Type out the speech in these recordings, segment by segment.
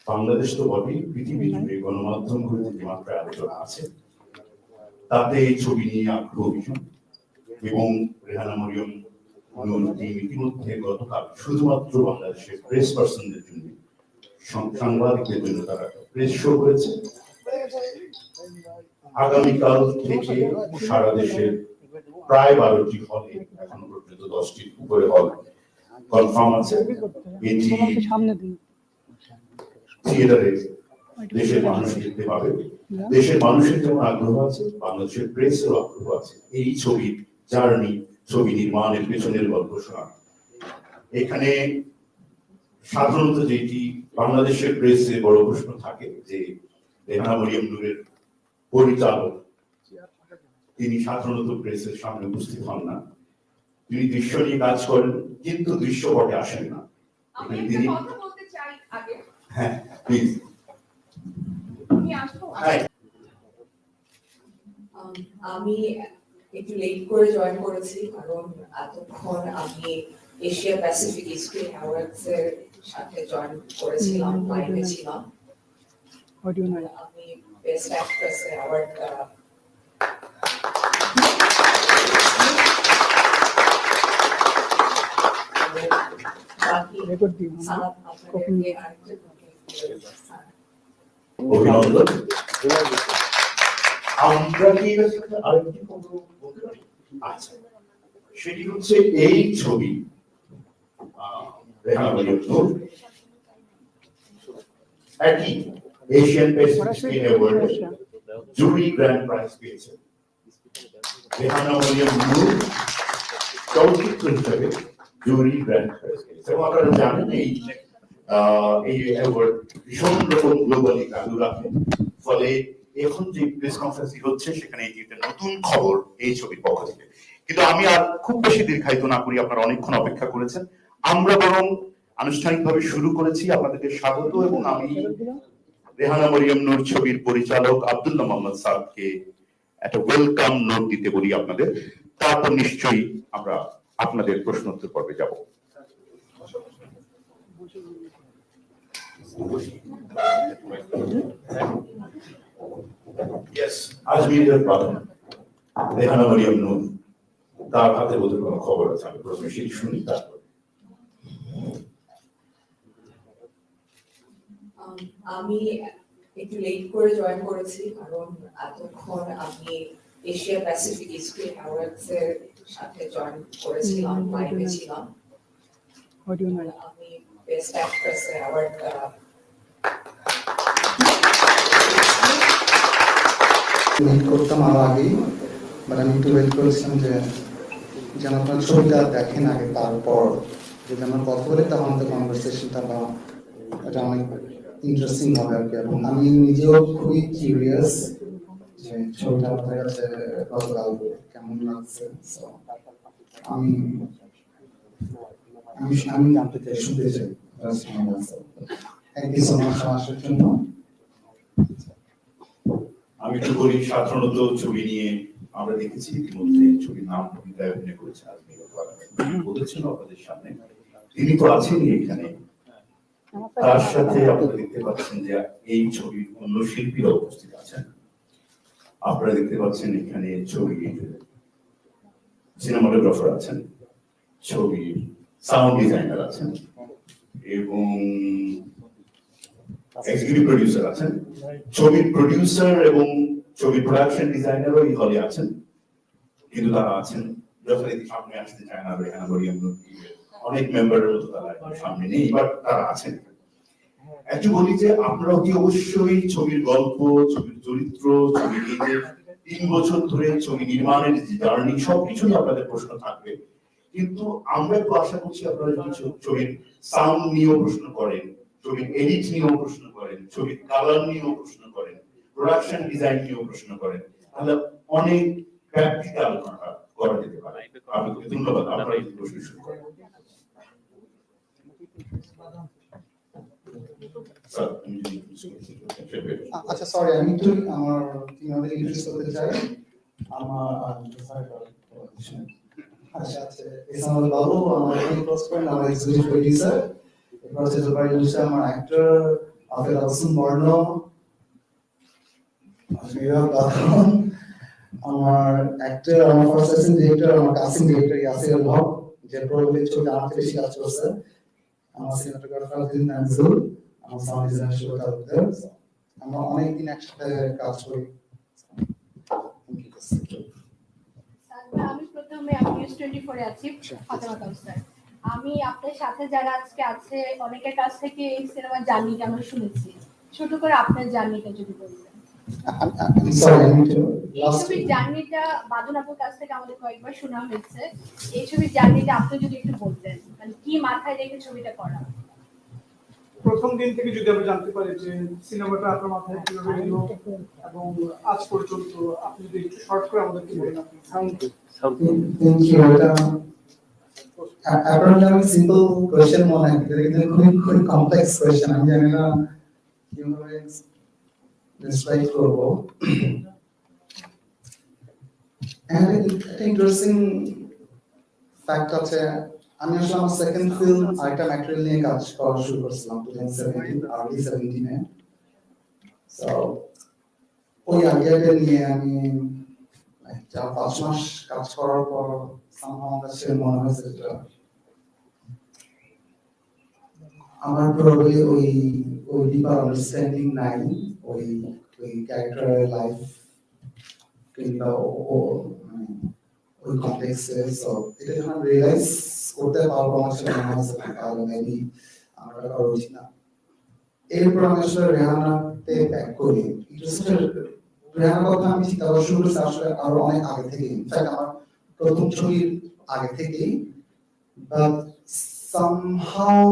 বাংলাদেশ তো বটেই, পৃথিবী জুড়ে গণমাধ্যমগুলোতে যে মাত্রায় আলোচনা আছে তাতে এই ছবি নিয়ে আগ্রহ ভীষণ। এবং রেহানা মরিয়ম টিম ইতিমধ্যে গতকাল শুধুমাত্র বাংলাদেশের প্রেস পার্সনদের জন্য, সাংবাদিকদের জন্য তারা প্রেস শো করেছে। আগামীকাল থেকে সারা দেশের প্রায় 12টি হলে, এখন পর্যন্ত 10টির উপরে হল কনফার্ম আছে, এটি থিয়েটারে দেশের মানুষ দেখতে পাবে। দেশের মানুষের যেমন আগ্রহ আছে, বাংলাদেশের প্রেসেরও আগ্রহ আছে এই ছবির জার্নি, ছবি নির্মাণের পেছনের গল্প শোনা। এখানে সাধারণত যেটি বাংলাদেশের প্রেসে বড় প্রশ্ন থাকে যে রেহানা মরিয়ম নূরের পরিচালক তিনি সাধারণত প্রেসের সামনে উপস্থিত হন না, তিনি দৃশ্য নিয়ে কাজ করেন কিন্তু দৃশ্যপটে আসেন না। তিনি হ্যাঁ প্লিজ আমি একটু লেট করে জয়েন করেছি কারণ এতক্ষণ আমি এশিয়া প্যাসিফিক স্ক্রিন অ্যাওয়ার্ডস এর সাথে জয়েন করেছিলাম, লাইভে ছিলাম। আমি বেস্ট অ্যাক্ট্রেস অ্যাওয়ার্ড অভিনন্দন। আমরা কি আরেকটি কথা বলতে পারি? আচ্ছা, সেটি হচ্ছে এই ছবি রেহানা মরিয়ম নূর একই এশিয়ান প্যাসিফিক স্ক্রিন অ্যাওয়ার্ড জুরি গ্র্যান্ড প্রাইজ পেয়েছে। রেহানা মরিয়ম নূর চলচ্চিত্র হিসেবে জুরি গ্র্যান্ড প্রাইজ পেয়েছে। এবং আপনারা জানেন এই অ্যাওয়ার্ড ভীষণ রকম গ্লোবালি ভ্যালু রাখে। ফলে এখন যে প্রেস কনফারেন্স হচ্ছে সেখানে এই একটা নতুন খবর এই ছবির পক্ষ থেকে। কিন্তু আমি আর খুব বেশি দীর্ঘায়িত না করি, আপনারা অনেকক্ষণ অপেক্ষা করেছেন, আমরা বরং আনুষ্ঠানিকভাবে শুরু করেছি। আপনাদেরকে স্বাগত। এবং আমি রেহানা মরিয়ম নূর ছবির পরিচালক আব্দুল্লাহ মোহাম্মদ সাদকে একটা ওয়েলকাম নোট দিতে বলি আপনাদের, তারপর নিশ্চয়ই আমরা আপনাদের প্রশ্নোত্তর পর্বে যাব। আজমিরের পালন রেহানা মরিয়ম নূর, তার হাতে বোধহয় কোনো খবর আছে, আমি প্রথমে সেটি শুনি তারপর। আমি একটু লেট করে জয়েন করেছি কারণ এতক্ষণ আমি এশিয়া প্যাসিফিক স্ক্রিন অ্যাওয়ার্ডস এর সাথে জয়েন করেছিলাম, লাইভে ছিলাম। আমি বেস্ট অ্যাক্ট্রেস অ্যাওয়ার্ড করতাম আরো আগেই, বাট আমি একটু ওয়েট করেছিলাম যে যেন আপনার ছবিটা দেখেন আগে, তারপর যদি আমরা কথা বলি তখন তো কনভারসেশনটা বা এটা অনেক ইন্টারেস্টিং হবে আর কি। এবং আমি নিজেও খুবই কিউরিয়াস যে ছবিটা আপনার কাছে গতকাল কেমন লাগছে। আমি আমি জানতে চাই, শুনতে চাই। থ্যাংক ইউ সো মাচ আসার জন্য। আমি একটু বলি, সাধারণত ছবি নিয়ে আমরা দেখেছি ইতিমধ্যে ছবির নাম ভূমিকায় অভিনয় করেছে আজমির বলেছেন আপনাদের সামনে, তিনি তো আছেনই এখানে। তার সাথে আপনারা দেখতে পাচ্ছেন যে এই ছবির অন্য শিল্পীরা উপস্থিত আছেন। আপনারা দেখতে পাচ্ছেন এখানে ছবির সিনেমাটোগ্রাফার আছেন, ছবির সাউন্ড ডিজাইনার আছেন এবং এক্সিকিউটিভ প্রডিউসার আছেন। ছবির প্রডিউসার এবং ছবির প্রোডাকশন ডিজাইনারও এই হলে আছেন, কিন্তু তারা আছেন যথারীতি সামনে আসতে চায় না। রেহানা মরিয়ম নূর অনেক মেম্বারের মতো তারা সামনে নেই, বাট তারা আছেন। একটু বলি যে আপনারা অতি অবশ্যই ছবির গল্প, ছবির চরিত্র, ছবির এই যে 3 বছর ধরে ছবি নির্মাণের যে জার্নি, সবকিছু নিয়ে আপনাদের প্রশ্ন থাকবে। কিন্তু আমরা একটু আশা করছি আপনারা যদি ছবির সাউন্ড নিয়েও প্রশ্ন করেন, ছবির এডিট নিয়েও প্রশ্ন করেন, ছবির কালার নিয়েও প্রশ্ন করেন, প্রোডাকশন ডিজাইন নিয়েও প্রশ্ন করেন, তাহলে অনেক প্র্যাকটিক্যাল আলোচনা করা যেতে পারে। আপনাকে ধন্যবাদ। আপনারা এই প্রশ্ন শুরু করেন। আচ্ছা, সরি, আমি একটু আমার টিমকে ইন্ট্রোডিউস করতে চাই। আমার আচ্ছা ইসমাইল বাবু আমার ক্লোজ ফ্রেন্ড, আমার এক্সিকিউটিভ প্রোডিউসার। এরপর হচ্ছে জুবাইর হোসেন আমার অ্যাক্টর, আফেল হাসান বর্ণ, মেরা বাদন, আমার অ্যাক্টর, আমার ফার্স্ট অ্যাসিস্ট্যান্ট ডিরেক্টর, আমার কাস্টিং ডিরেক্টর ইয়াসির হক, যে প্রবাবলি ছবি আমার থেকে বেশি কাজ করছে, আমার সিনেমাটোগ্রাফার দিন নাজুল, আমার সাউন্ড ডিজাইনার শুভ তালুকদার। আমরা অনেকদিন একসাথে কাজ করি। আমি প্রথমে আমি নিউজ 24 এ আছি, ফাতেমা কাউসার। আমি আপনার সাথে যারা আজকে আছে অনেকের কাছ থেকে এই সিনেমার জার্নিটা আমরা শুনেছি, ছোট করে আপনার জার্নিটা যদি বলতেন। এই ছবির জার্নিটা বাদন আপুর কাছ থেকে আমাদের কয়েকবার শোনা হয়েছে, এই ছবির জার্নিটা আপনি যদি একটু বলতেন, মানে কি মাথায় রেখে ছবিটা করা। প্রথম দিন থেকে যদি আমি জানতে পারি যে সিনেমাটা আপনার মাথায় কিভাবে এলো এবং আজ পর্যন্ত আপনি যদি একটু শর্ট করে আমাদেরকে বলেন। আপনি থ্যাংক ইউ। এটা আপনার জন্য সিম্পল কোশ্চেন মনে হয়, কিন্তু খুবই কমপ্লেক্স কোশ্চেন। আমি জানি না কিভাবে ডিসক্রাইব করব। একটা ইন্টারেস্টিং ফ্যাক্ট আছে, আমি আসলে আমার সেকেন্ড ফিল্ম আরেকটা ম্যাটেরিয়াল নিয়ে কাজ করা শুরু করেছিলাম 2017 আর্লি 17 এ। সো ওই আইডিয়াটা নিয়ে আমি 4-5 মাস কাজ করার পর আমার কাছে মনে হয়েছে যে আমার প্রবলি ওই ডিপার আন্ডারস্ট্যান্ডিং নাই ওই ক্যারেক্টারের লাইফ কিংবা ওই কমপ্লেক্সে। সো এটা যখন রিয়েলাইজ করতে পারবো আমার সাথে মনে হয়েছে তাহলে মেবি আমরা করা উচিত না। এরপর আমি আসলে রেহানাতে ব্যাক করি। রেহানার কথা আমি চিন্তা করা শুরু করেছি আসলে আরো অনেক আগে থেকে, ইনফ্যাক্ট আমার প্রথম ছবির আগে থেকেই। বাট সামহাউ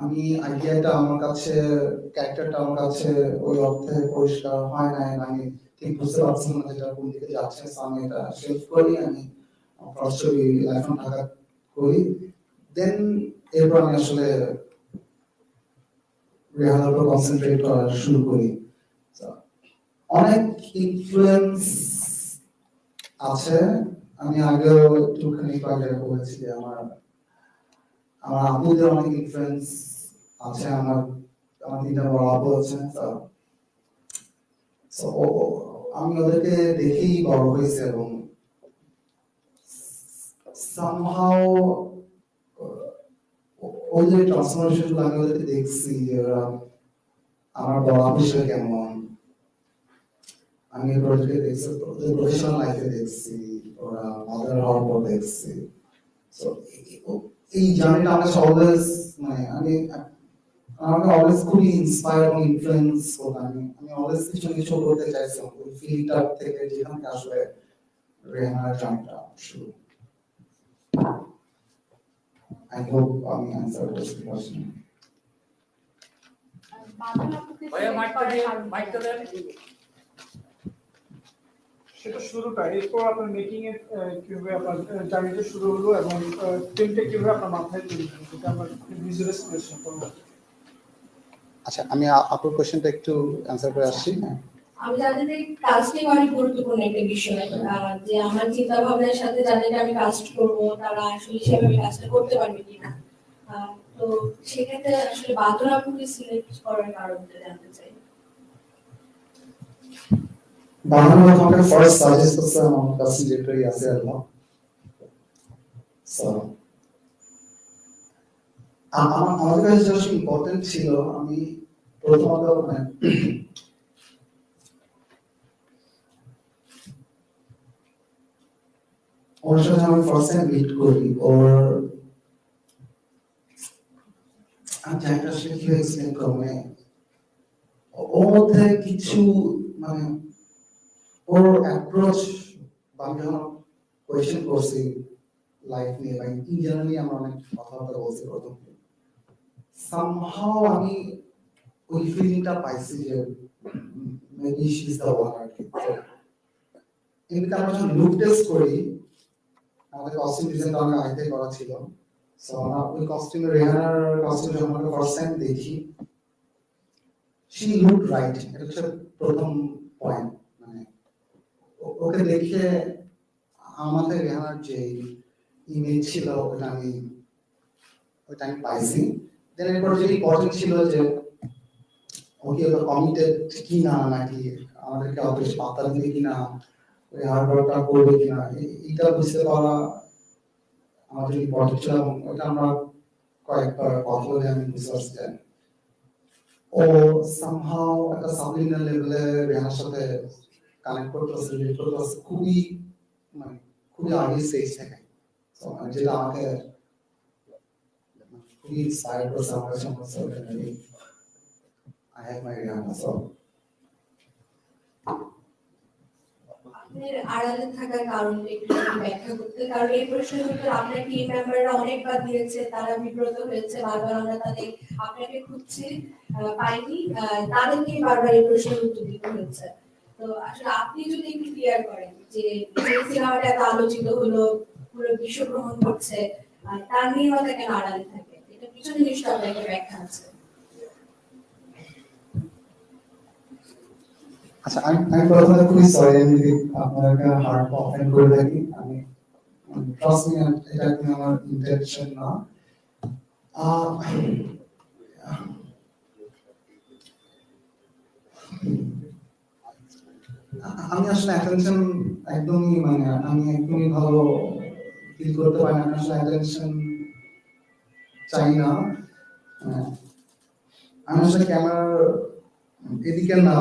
আমি আইডিয়াটা আমার কাছে, ক্যারেক্টারটা আমার কাছে ওই অর্থে পরিষ্কার হয় নাই, আমি ঠিক বুঝতে পারছি না যেটা কোন দিকে যাচ্ছে। আমি এটা শেফ করি, আমি ফার্স্ট ছবি লাইফ অন ঢাকা করি, দেন এরপর আমি আসলে রেহানার উপর কনসেন্ট্রেট করা শুরু করি। অনেক ইনফ্লুয়েন্স আছে। আমি আগেও একটুখানি কয়েকটা বলেছি যে আমার আপুদের অনেক ইনফ্লুয়েন্স আছে, আমার 3টা বড় আপু আছেন। আমি ওদেরকে দেখেই বড় হয়েছে এবং সামহাউ ওদের ট্রান্সফরমেশন আমি ওদেরকে দেখছি যে ওরা আমার বড় আপু হিসেবে কেমন, আমি প্রজেক্টে দেখছি, ওদের প্রফেশনাল লাইফে দেখছি, ওরা মাদার হওয়ার পর দেখছি। এই জার্নিটা আমার অলওয়েজ আমাকে অলওয়েজ খুবই ইন্সপায়ার এবং ইনফ্লুয়েন্স করতো। আমি অলওয়েজ কিছু কিছু করতে চাইছিলাম ওই ফিল্ডটার থেকে যেখান থেকে আসলে রেহানার জার্নিটা শুরু। I hope আমি আনসার করতে পারছি। বাদন আপুকে সিলেক্ট করার কারণ সেটা শুরুটা, এরপর আপনার মেকিং এর কিভাবে আপনার জার্নিটা শুরু হলো এবং ফিল্মটা কিভাবে আপনার মাথায় তৈরি হলো, যেটা আমরা ভিজুয়ালাইজ করেছিলাম করবো। আচ্ছা, আমি আপনার কোশ্চেনটা একটু অ্যানসার করে আসছি। আমি জানি যে কাস্টিং অনেক গুরুত্বপূর্ণ একটা বিষয়, যে আমার চিন্তা ভাবনার সাথে যাদেরকে আমি কাস্ট করবো তারা আসলে সেভাবে কাজটা করতে পারবে কিনা। তো সেক্ষেত্রে আসলে বাদন আপুকে সিলেক্ট করার কারণটা জানতে চাই। বাংলা আমাকে ফার্স্ট সাজেস্ট করছে আমার কাছে যেটা ইয়াসির হক। সো আমার কাছে যেটা ইম্পর্টেন্ট ছিল, আমি প্রথমত ওর সাথে আমি ফার্স্ট টাইম মিট করি, ওর আমি জানি না আসলে কিভাবে এক্সপ্লেন করবো, ওর মধ্যে কিছু ওর অ্যাপ্রোচ বা আমি যখন কোয়েশ্চেন করছি লাইফ নিয়ে বা ইন জেনারেলি আমরা অনেক কথাবার্তা বলছি, প্রথম সামহাউ আমি ওই ফিলিংটা পাইছি যে maybe she is the one আর কি। এমনিতে আমরা যখন লুক টেস্ট করি, আমাদের কস্টিউম ডিজাইনটা অনেক আগে থেকে করা ছিল। সো আমরা ওই কস্টিউমে রেহানার কস্টিউম যখন আমরা ফার্স্ট টাইম দেখি, শি লুক রাইট। এটা হচ্ছে প্রথম পয়েন্ট। ওকে দেখে আমাদের রেহানার যে ইমেজ ছিল ওটা আমি পাইছি। দেন এরপর যেটা ইম্পর্টেন্ট ছিল যে ওকে তো কমিটেড কি না নাকি আমাদেরকে অফিস পাতা দিবে কিনা ওই হার্ডওয়ার্কটা করবে কিনা এটা বুঝতে পারা আমাদের ইম্পর্টেন্ট ছিল এবং ওটা আমরা কয়েকবার কথা বলে আমি বুঝতে পারছি যে ও সামহাও একটা সাবলিমিনাল লেভেলে রেহার সাথে কানেক্ট করতেছে রিলেট করতেছে খুবই মানে খুবই আর্লি স্টেজ থেকে তো যেটা আমাকে খুবই ইন্সপায়ার করছে আমার কাছে মনে হচ্ছে I have my Rihanna so আপনার আড়ালে থাকার কারণটা একটু ব্যাখ্যা করতে, কারণ এই প্রশ্নের উত্তর আপনার টিম মেম্বাররা অনেকবার দিয়েছে, তারা বিব্রত হয়েছে, বারবার আমরা তাদের আপনাকে খুঁজছি পাইনি, তাদেরকে বারবার এই প্রশ্নের উত্তর দিতে হয়েছে। তো আসলে আপনি যদি একটু ক্লিয়ার করেন যে সিনেমাটা এত আলোচিত হলো, পুরো বিশ্ব গ্রহণ করছে, তার নির্মাতা কেন আড়ালে থাকে, এটা পিছনে নিশ্চয় আপনার একটা ব্যাখ্যা আছে। আচ্ছা আমি প্রথমে খুবই সরি আমি যদি আপনাকে হার্ট অফেন্ড করে থাকি আমি ট্রাস্ট মি এটা কিন্তু আমার ইন্টেনশন না আমি আসলে অ্যাটেনশন একদমই মানে আমি একদমই ভালো ফিল করতে পারি না আসলে অ্যাটেনশন চাই না আমি আসলে ক্যামেরার এদিকে না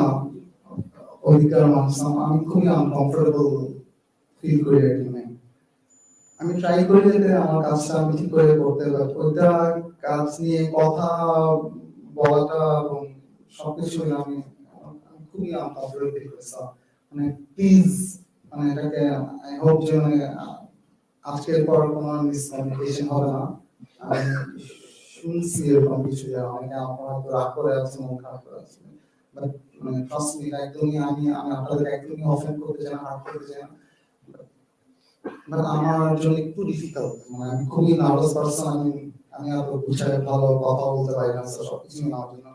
ওইদিকের মানুষ আমি খুবই আনকমফোর্টেবল ফিল করি এখানে আমি ট্রাই করি যাতে আমার কাজটা আমি ঠিক করে করতে পারি ওইটা কাজ নিয়ে কথা বলাটা এবং সবকিছু আমি খুবই আনকমফোর্টেবল ফিল করছি মানে প্লিজ মানে এটাকে আই হোপ যে মানে আজকের পর কোনো মিসকমিউনিকেশন হবে না আমি শুনছি এরকম কিছু যে অনেকে আমার রাগ করে আছে মন খারাপ করে আছে বাট মানে ট্রাস্ট মি একদমই আমি আপনাদের একদমই অফেন্ড করতে চাই না হার্ট করতে চাই না বাট আমার জন্য একটু ডিফিকাল্ট মানে আমি খুবই নার্ভাস পারসন আমি এত গুছায় ভালো কথা বলতে পারি না সবকিছু আমার জন্য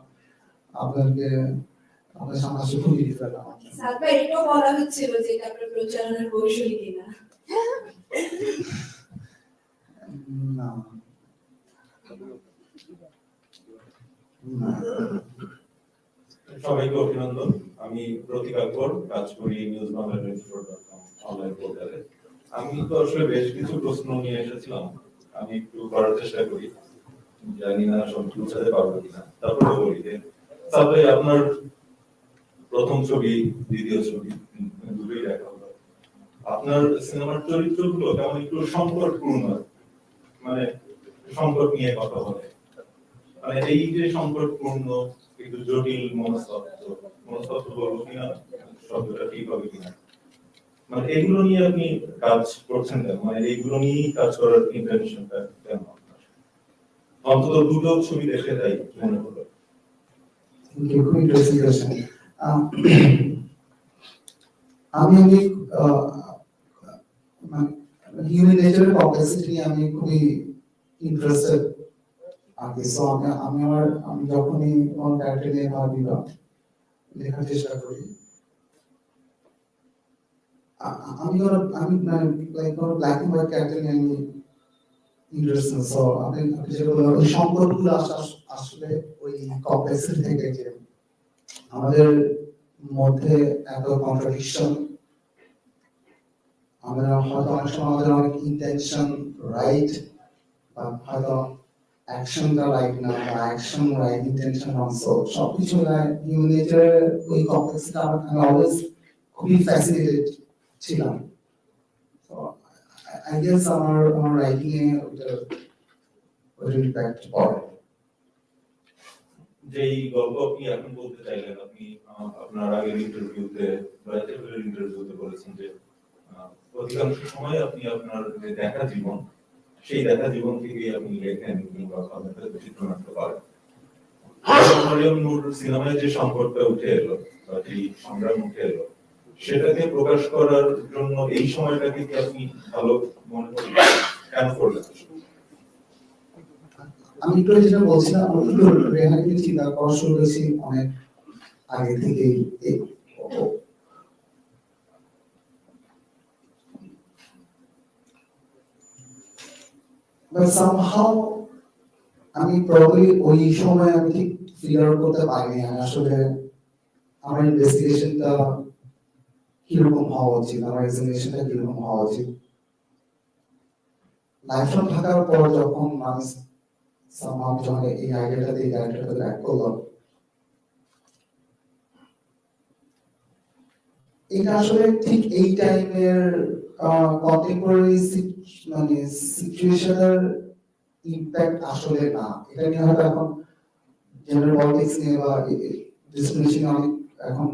আপনাদের সামনে আসলে খুবই ডিফিকাল্ট আমার জন্য সাদবা এটাও বলা হচ্ছিল যে এটা আপনার প্রচারণার কৌশলী কিনা না সবাইকে অভিনন্দন। আমি প্রতীক আকবর, কাজ করি নিউজ বাংলা 24.com অনলাইন পোর্টালে। আমি তো আসলে বেশ কিছু প্রশ্ন নিয়ে এসেছিলাম, আমি একটু করার চেষ্টা করি, জানি না সব বুঝাতে পারবো কিনা। তারপরে বলি যে সাদবাই আপনার প্রথম ছবি দ্বিতীয় ছবি দুটোই দেখা হলো, আপনার সিনেমার চরিত্রগুলো কেমন একটু সংকটপূর্ণ, মানে সংকট নিয়ে কথা বলে, মানে এই যে সংকটপূর্ণ একটু জটিল মনস্তত্ত্ব বলবো কিনা শব্দটা ঠিক হবে কিনা, মানে এগুলো নিয়ে আপনি কাজ করছেন কেন, মানে এইগুলো নিয়েই কাজ করার ইন্টেনশনটা কেন আপনার? অন্তত দুটো ছবি দেখে তাই মনে হলো। খুব ইন্টারেস্টিং কোয়েশ্চেন আমি হিউম্যান নেচারের কমপ্লেক্সিটি নিয়ে আমি খুবই ইন্টারেস্টেড আগে সো আমি যখনই কোনো ক্যারেক্টার নিয়ে ভাবি বা লেখার চেষ্টা করি আমি লাইক কোনো ব্ল্যাক এন্ড হোয়াইট ক্যারেক্টার নিয়ে আমি ইন্টারেস্টেড সো আপনি যেটা বললেন ওই সম্পর্কগুলো আসলে ওই কমপ্লেক্সিটি থেকে যে আমাদের মধ্যে এত কন্ট্রাডিকশন আমরা হয়তো অনেক সময় আমাদের অনেক ইন্টেনশন রাইট বা হয়তো অ্যাকশনটা রাইট না বা অ্যাকশন রাইট ইন্টেনশন অলসো সবকিছু হিউম্যান নেচারের ওই কমপ্লেক্সিটি আমি অলওয়েজ খুবই ফ্যাসিনেটেড ছিলাম তো আই গেস আমার রাইটিং এ ওইটা ইম্প্যাক্ট পড়ে যেই গল্প আপনি এখন বলতে চাইলেন, আপনি আপনার আগের ইন্টারভিউতে বা ইন্টারভিউতে বলেছেন যে অধিকাংশ সময় আপনি আপনার যে দেখা জীবন, সেই দেখা জীবন থেকে আপনি লেখেন কিংবা চিত্রনাট্য করেন। মরিয়ম নূর সিনেমায় যে সংকটটা উঠে এলো বা যে সংগ্রাম উঠে এলো, সেটাকে প্রকাশ করার জন্য এই সময়টাকে কি আপনি ভালো মনে করেন, কেন করলেন? আমি একটু যেটা বলছিলাম আমি একটু রেহাকে চিন্তা করা শুরু করেছি অনেক আগে থেকেই but somehow আমি প্রবাবলি ওই সময় আমি ঠিক ফিগার আউট করতে পারিনি আমি আসলে আমার ইনভেস্টিগেশনটা কিরকম হওয়া উচিত, আমার এক্সামিনেশনটা কিরকম হওয়া উচিত। লাইফ ফ্রম ঢাকার পর যখন মানুষ somehow যখন এই আইডিয়াটা দিয়ে ক্যারেক্টারটা ব্যাক করলাম, এটা আসলে ঠিক এই টাইমের কন্টেম্পোরারি মানে সিচুয়েশনের ইম্প্যাক্ট আসলে না। এটা নিয়ে হয়তো এখন জেনারেল পলিটিক্স নিয়ে বা ডিসক্রিমিনেশন অনেক এখন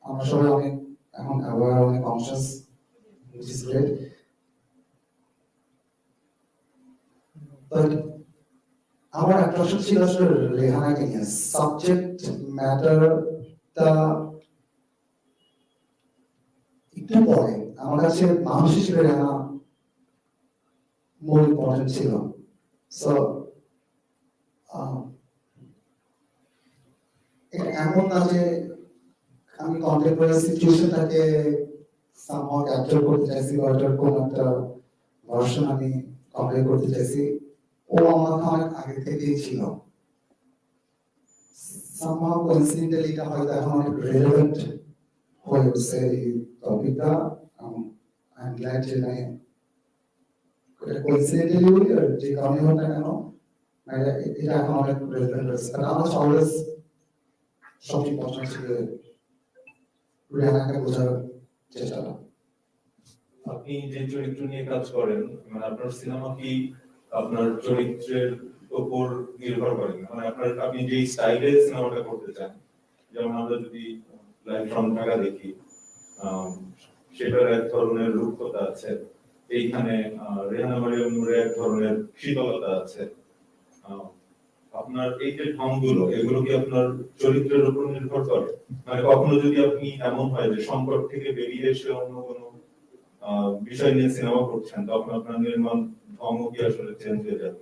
আমরা সবাই অনেক এখন অ্যাওয়ার, অনেক conscious, which is great. But আমার অ্যাট্রাকশন ছিল আসলে রেহানাকে নিয়ে। সাবজেক্ট ম্যাটারটা একটু পরে আমার কাছে মানুষ হিসেবে রেহানা মোর ইম্পর্টেন্ট ছিল। সো এমন না যে আমি কন্টেম্পোরারি সিচুয়েশনটাকে সামহাও ক্যাপচার করতে চাইছি বা এটার কোন একটা ভার্সন আমি কমপ্লিট করতে চাইছি। ও আমার অনেক আগে থেকেই ছিল। সামহাও কোইন্সিডেন্টালি এটা হয়তো এখন অনেক রেলেভেন্ট হয়ে উঠছে এই টপিকটা। আই এম গ্ল্যাড যে না এটা কোইন্সিডেন্টালি বলি আর যে কারণে হোক না কেন এটা এখন অনেক রেলেভেন্ট হয়েছে। কারণ আমার অলওয়েজ সবচেয়ে ইম্পর্টেন্ট ছিল রেহানাকে বোঝার চেষ্টা করা। আপনি যে চরিত্র নিয়ে কাজ করেন, মানে আপনার সিনেমা কি আপনার চরিত্রের উপর নির্ভর করে? মানে আপনি যে স্টাইলে সিনেমাটা করতে চান, যেমন আমরা যদি লাইফ ফ্রম ঢাকা দেখি, সেটার এক ধরনের রূপকথা আছে, এইখানে রেহানা মারিয়াম নূরের এক ধরনের শীতলতা আছে। আপনার এই যে ঢংগুলো, এগুলো কি আপনার চরিত্রের উপর নির্ভর করে? মানে কখনো যদি আপনি এমন হয় যে সংকট থেকে বেরিয়ে এসে অন্য কোনো বিষয় নিয়ে সিনেমা করছেন, তখন আপনার নির্মাণ ঢং কি আসলে চেঞ্জ হয়ে যাবে?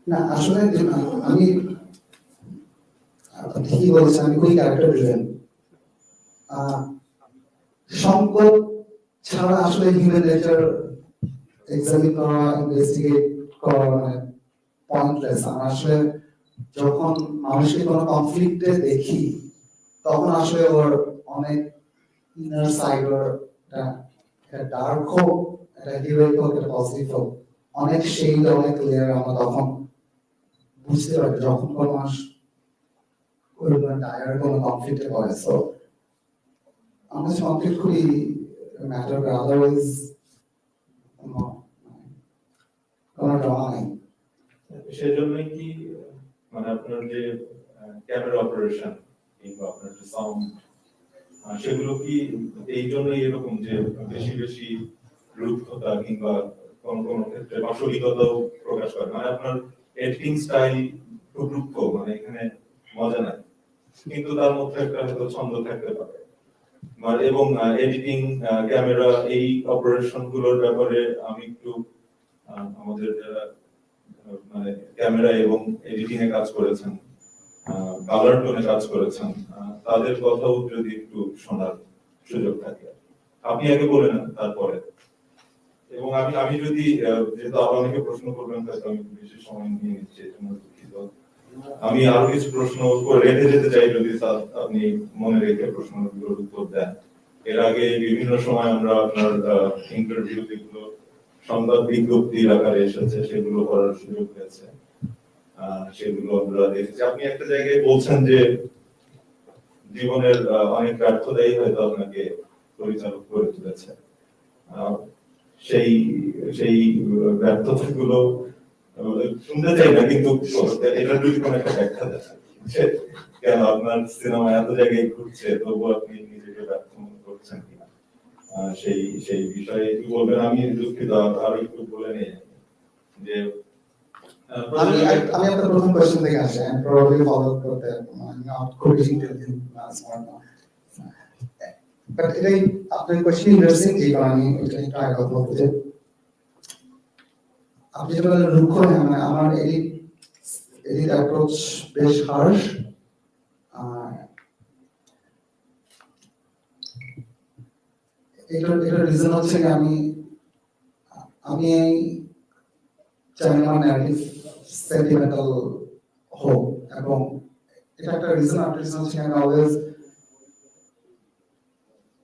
না আসলে আমি ঠিকই বলছেন, আমি খুবই ক্যারেক্টার ড্রিভেন। সংকট ছাড়া আসলে হিউম্যান নেচার এক্সামিন করা, ইনভেস্টিগেট করা মানে পয়েন্টলেস। আমরা আসলে যখন মানুষকে কোনো কনফ্লিক্টে দেখি তখন আসলে ওর অনেক ইনার সাইড, ওর একটা ডার্ক হোক, একটা হিরোইক হোক, একটা পজিটিভ হোক, অনেক শেড, অনেক লেয়ার আমরা তখন বুঝতে পারি যখন কোনো মানুষ কোনো ডায়ার কোনো কনফ্লিক্টে পড়ে। সো আমার কনফ্লিক্ট খুবই ম্যাটার করে, আদারওয়াইজ কোনো ড্রামা নেই। সেজন্যই কি মানে আপনার যে ক্যামেরা অপারেশন কিংবা আপনার যে সাউন্ড, সেগুলো কি এই জন্যই এরকম যে বেশি বেশি রূপকথা কিংবা কোন কোন ক্ষেত্রে বাস্তবিকতাও প্রকাশ করে? মানে আপনার এডিটিং স্টাইল খুব রুক্ষ, মানে এখানে মজা নাই, কিন্তু তার মধ্যে একটা হয়তো ছন্দ থাকতে পারে। এবং এডিটিং, ক্যামেরা, এই অপারেশন গুলোর ব্যাপারে আমি একটু আমাদের যারা মানে ক্যামেরা এবং এডিটিং এ কাজ করেছেন, কালার টোনে কাজ করেছেন, তাদের কথাও যদি একটু শোনার সুযোগ থাকে। আপনি আগে বলে নেন তারপরে। এবং আমি যদি যেহেতু আরো অনেকে প্রশ্ন করবেন, তাহলে আমি বেশি সময় নিয়ে নিচ্ছি, এজন্য দুঃখিত। আমি আরো কিছু প্রশ্ন রেখে যেতে চাই, যদি আপনি মনে রেখে প্রশ্নগুলোর উত্তর দেন। এর আগে বিভিন্ন সময় আমরা আপনার ইন্টারভিউ যেগুলো সংবাদ বিজ্ঞপ্তির আকারে এসেছে সেগুলো করার সুযোগ হয়েছে, সেগুলো আমরা দেখেছি। আপনি একটা জায়গায় বলছেন যে জীবনের অনেক ব্যর্থতাই হয়তো আপনাকে পরিচালক করে তুলেছে। সেই সেই ব্যর্থতাগুলো শুনতে চাই না, কিন্তু এটা যদি কোনো একটা ব্যাখ্যা দেন কেন আপনার সিনেমা এত জায়গায় ঘুরছে তবুও আপনি নিজেকে ব্যর্থ মনে করছেন কিনা, সেই সেই বিষয়ে একটু বলবেন। আমি দুঃখিত, আরো একটু বলে নিই যে আমি আপনার প্রথম কোশ্চেন থেকে আসি, আমি প্রবাবলি ফলো করতে নট খুব বেশি ইন্টেলিজেন্ট না স্মার্ট না, বাট এটাই আপনার কোশ্চেন ইন্টারেস্টিং যে কারণে আমি এটা একটু আগে কথা বলতে চাই। আপনি যেটা বললেন রুক্ষ, মানে আমার এডিট অ্যাপ্রোচ বেশ হার্শ। এটা রিজন হচ্ছে কি আমি চাই না আমার ন্যারেটিভ সেন্টিমেন্টাল হোক, এবং এটা একটা রিজন। আর রিজন হচ্ছে আমি অলওয়েজ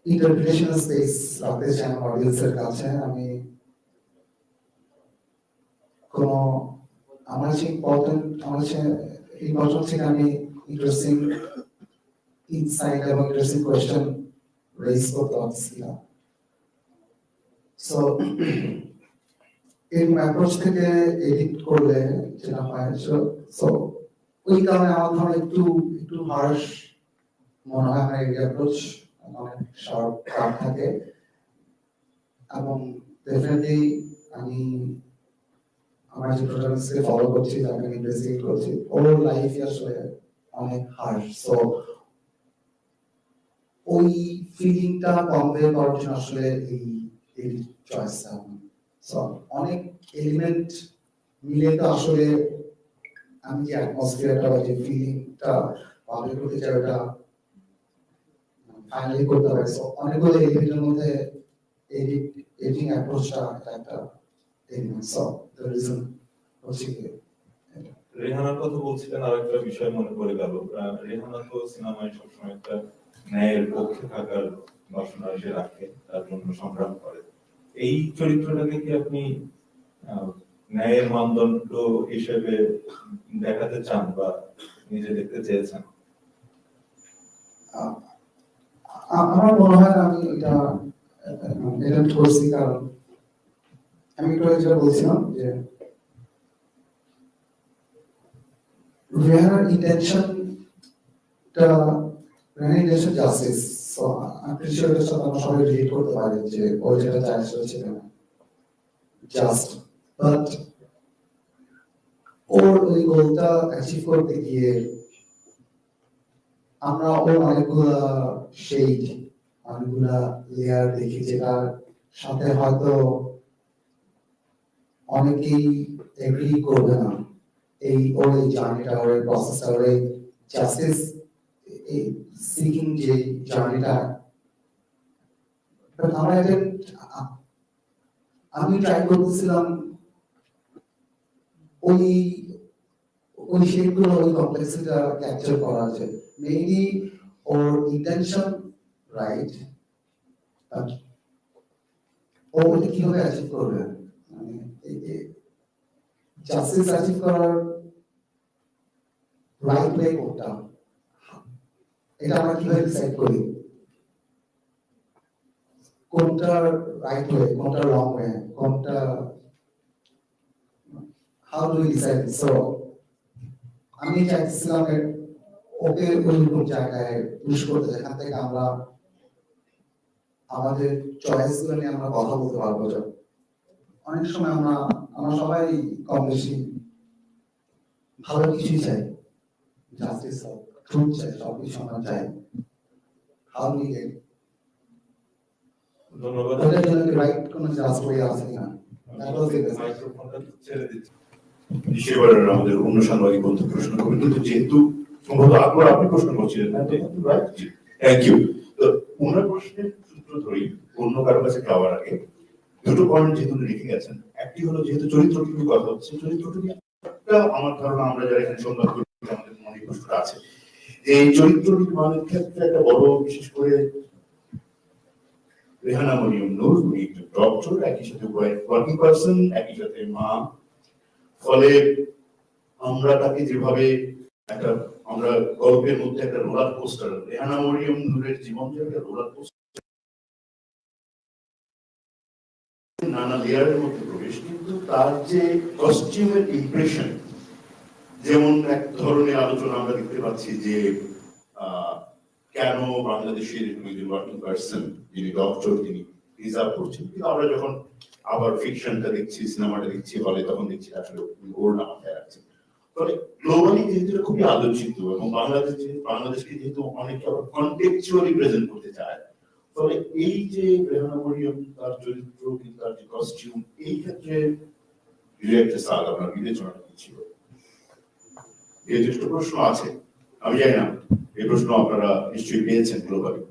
ইন্টারপ্রিটেশনাল স্পেস রাখতে চাই আমার অডিয়েন্সের কাছে। আমি কোনো আমার হচ্ছে ইম্পর্টেন্ট হচ্ছে আমি ইন্টারেস্টিং ইনসাইট এবং ইন্টারেস্টিং কোয়েশ্চেন রেজ করতে পারছি না। সো এই অ্যাপ্রোচ থেকে এডিট করলে যেটা হয়, সো ওই কারণে আমার ধরো একটু হার্শ মনে হয় আমার এই অ্যাপ্রোচ, অনেক শার্প কাট থাকে। এবং ডেফিনেটলি আমি আমার যে প্রোটাগনিস্টকে ফলো করছি, তাকে ইনভেস্টিগেট করছি, ওর লাইফ আসলে অনেক হার্শ। সো ওই ফিলিংটা কনভে করার জন্য আসলে এই চয়েসটা। সো অনেক এলিমেন্ট মিলে তো আসলে আমি যে অ্যাটমসফিয়ারটা বা যে ফিলিংটা কনভে করতে চাই ওটা ফাইনালি করতে পারি। সো অনেকগুলো এলিমেন্টের মধ্যে এডিটিং অ্যাপ্রোচটা একটা এলিমেন্ট। সো দ্য রিজন হচ্ছে কি রেহানার কথা বলছিলেন, আর একটা বিষয় মনে পড়ে গেল। রেহানা তো সিনেমায় সবসময় একটা ন্যায়ের পক্ষে থাকার বাসনা সে রাখে, তার জন্য সংগ্রাম করে। এই চরিত্রটাকে কি আপনি ন্যায়ের মানদণ্ড হিসেবে দেখাতে চান বা নিজে দেখতে চেয়েছেন? আমার মনে হয় আমি এটা করছি, কারণ আমি একটু যেটা বলছিলাম যে রেহানার ইন্টেনশনটা জাস্টিস। সো আমি প্রিটি শিওর এটার সাথে আমরা সবাই রিলেট করতে পারি যে ও যেটা চায় সেটা ছিল জাস্ট, বাট ওর ওই গোলটা অ্যাচিভ করতে গিয়ে আমরা ওর অনেকগুলা শেড, অনেকগুলা লেয়ার দেখি, যেটার সাথে হয়তো অনেকেই এগ্রি করবে না। ওর এই জার্নিটা, ওর এই প্রসেসটা, ওর এই জাস্টিস এই সিকিং যে জার্নিটা, আমি ট্রাই করতেছিলাম ওই শেপগুলো, ওই কমপ্লেক্সিটিটা ক্যাপচার করা আছে। মেইনলি ওর ইন্টেনশন রাইট, ও এটা কিভাবে অ্যাচিভ করবে, মানে জাস্টিস অ্যাচিভ করার রাইট ওয়ে কোনটা, এটা আমরা কিভাবে ডিসাইড করি, কোনটা রাইট ওয়ে, কোনটা রং ওয়ে, কোনটা, how do we decide? So আমি চাইছিলাম ওকে ওইরকম জায়গায় পুশ করতে, যেখান থেকে আমরা আমাদের চয়েস গুলো নিয়ে আমরা কথা বলতে পারবো। অনেক সময় আমরা সবাই কম বেশি ভালো কিছুই চাই, জাস্টিস ট্রুথ চাই, সবকিছু আমরা চাই। হাউ ডু উই গেট, ধন্যবাদ। ওটার জন্য কি রাইট কোনো জাস্ট ওয়ে আছে কিনা? মাইক্রোফোনটা ছেড়ে দিচ্ছি। সেবার আমাদের অন্য সাংবাদিক বন্ধু প্রশ্ন করবেন, কিন্তু যেহেতু সম্ভবত আকবর আপনি প্রশ্ন করছিলেন না, থ্যাংক ইউ। তো ওনার প্রশ্নের সূত্র ধরেই অন্য কারো কাছে যাওয়ার আগে দুটো পয়েন্ট যেহেতু লিখে গেছেন, একটি হলো যেহেতু চরিত্রটি নিয়ে কথা হচ্ছে, চরিত্রটি আমার ধারণা আমরা যারা এখানে সংবাদ করি আমাদের মনে প্রশ্নটা আছে, এই চরিত্র নির্মাণের ক্ষেত্রে একটা বড়, বিশেষ করে রেহানা মরিয়ম নূর, উনি একজন ডক্টর, একই সাথে ওয়ার্কিং পারসন, একই সাথে মা। ফলে আমরা তাকে যেভাবে একটা, আমরা গল্পের মধ্যে একটা রোলার কোস্টার, রেহানা মরিয়ম নূরের জীবন যে একটা রোলার কোস্টার, নানা লেয়ারের মধ্যে প্রবেশ, কিন্তু তার যে কস্টিউমের ইমপ্রেশন, যেমন এক ধরনের আলোচনা আমরা দেখতে পাচ্ছি যে কেন বাংলাদেশের একজন ওয়ার্কিং পারসন যিনি ডক্টর তিনি রিজার্ভ করছেন, কিন্তু আমরা যখন আবার ফিকশনটা দেখছি, সিনেমাটা দেখছি হলে, তখন দেখছি আসলে ওড়না মাথায় রাখছে। ফলে গ্লোবালি যেহেতু এটা খুবই আলোচিত, এবং বাংলাদেশকে যেহেতু অনেকে আবার কন্টেক্সচুয়ালি প্রেজেন্ট করতে চায়, ফলে এই যে রেহানা মরিয়ম তার চরিত্র, কিন্তু তার যে কস্টিউম, এই ক্ষেত্রে ডিরেক্টর স্যার আপনার বিবেচনাটা কি ছিল? এই যথেষ্ট প্রশ্ন আছে, আমি জানি না এই প্রশ্ন আপনারা নিশ্চয়ই পেয়েছেন গ্লোবালি।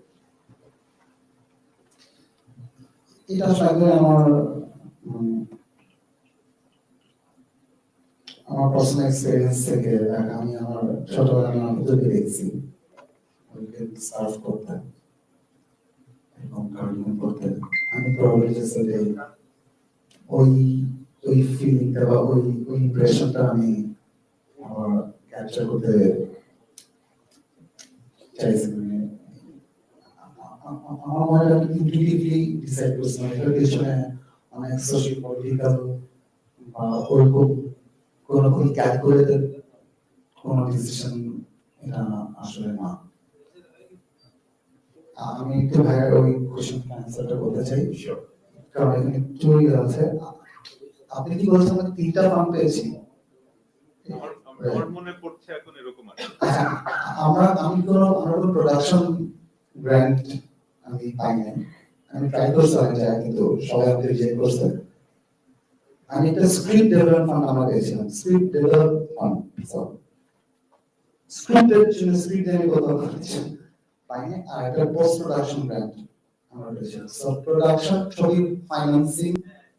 এটা আসলে একদমই উম, আমার পার্সোনাল এক্সপিরিয়েন্স থেকে আমি আমার ছোটবেলায় আমার হুজুরকে দেখছি ওইকে সার্ভ করতে এবং গার্ডেনিং করতে। আমি প্রবাবলি জাস্ট ওই ওই ফিলিংটা বা ওই ইমপ্রেশনটা আমি আমার ক্যাপচার করতে চাইছি। মানে আমার মনে হয় ইনটুইটিভলি ডিসাইড করছি, মানে এটার পেছনে অনেক সোশ্যাল পলিটিক্যাল বা ওরকম কোনো ক্যালকুলেটেড কোনো ডিসিশন এটা আসলে না। আমি একটু ভাইয়ের ওই কোশ্চেনটা অ্যান্সারটা করতে চাই, কারণ এখানে একটু আছে। আপনি কি বলছেন আমরা 3টা ফান্ড পেয়েছি? আমার মনে পড়ছে এখন এরকম আছে। আচ্ছা, আমি কোনো প্রোডাকশন গ্র্যান্ট আমি পাই নাই। আমি ট্রাই করছি অনেক জায়গায়, কিন্তু সবাই আমাকে রিজেক্ট করছে। আমি একটা স্ক্রিপ্ট ডেভেলপমেন্ট ফান্ড আমরা পেয়েছিলাম, স্ক্রিপ্ট ডেভেলপ ফান্ড। স্ক্রিপ্টের জন্য স্ক্রিপ্ট আমি কোথাও করেছি পাইনি। আর একটা পোস্ট প্রোডাকশন গ্র্যান্ট আমরা পেয়েছিলাম। সো প্রোডাকশন ছবির ফাইন্যান্সিং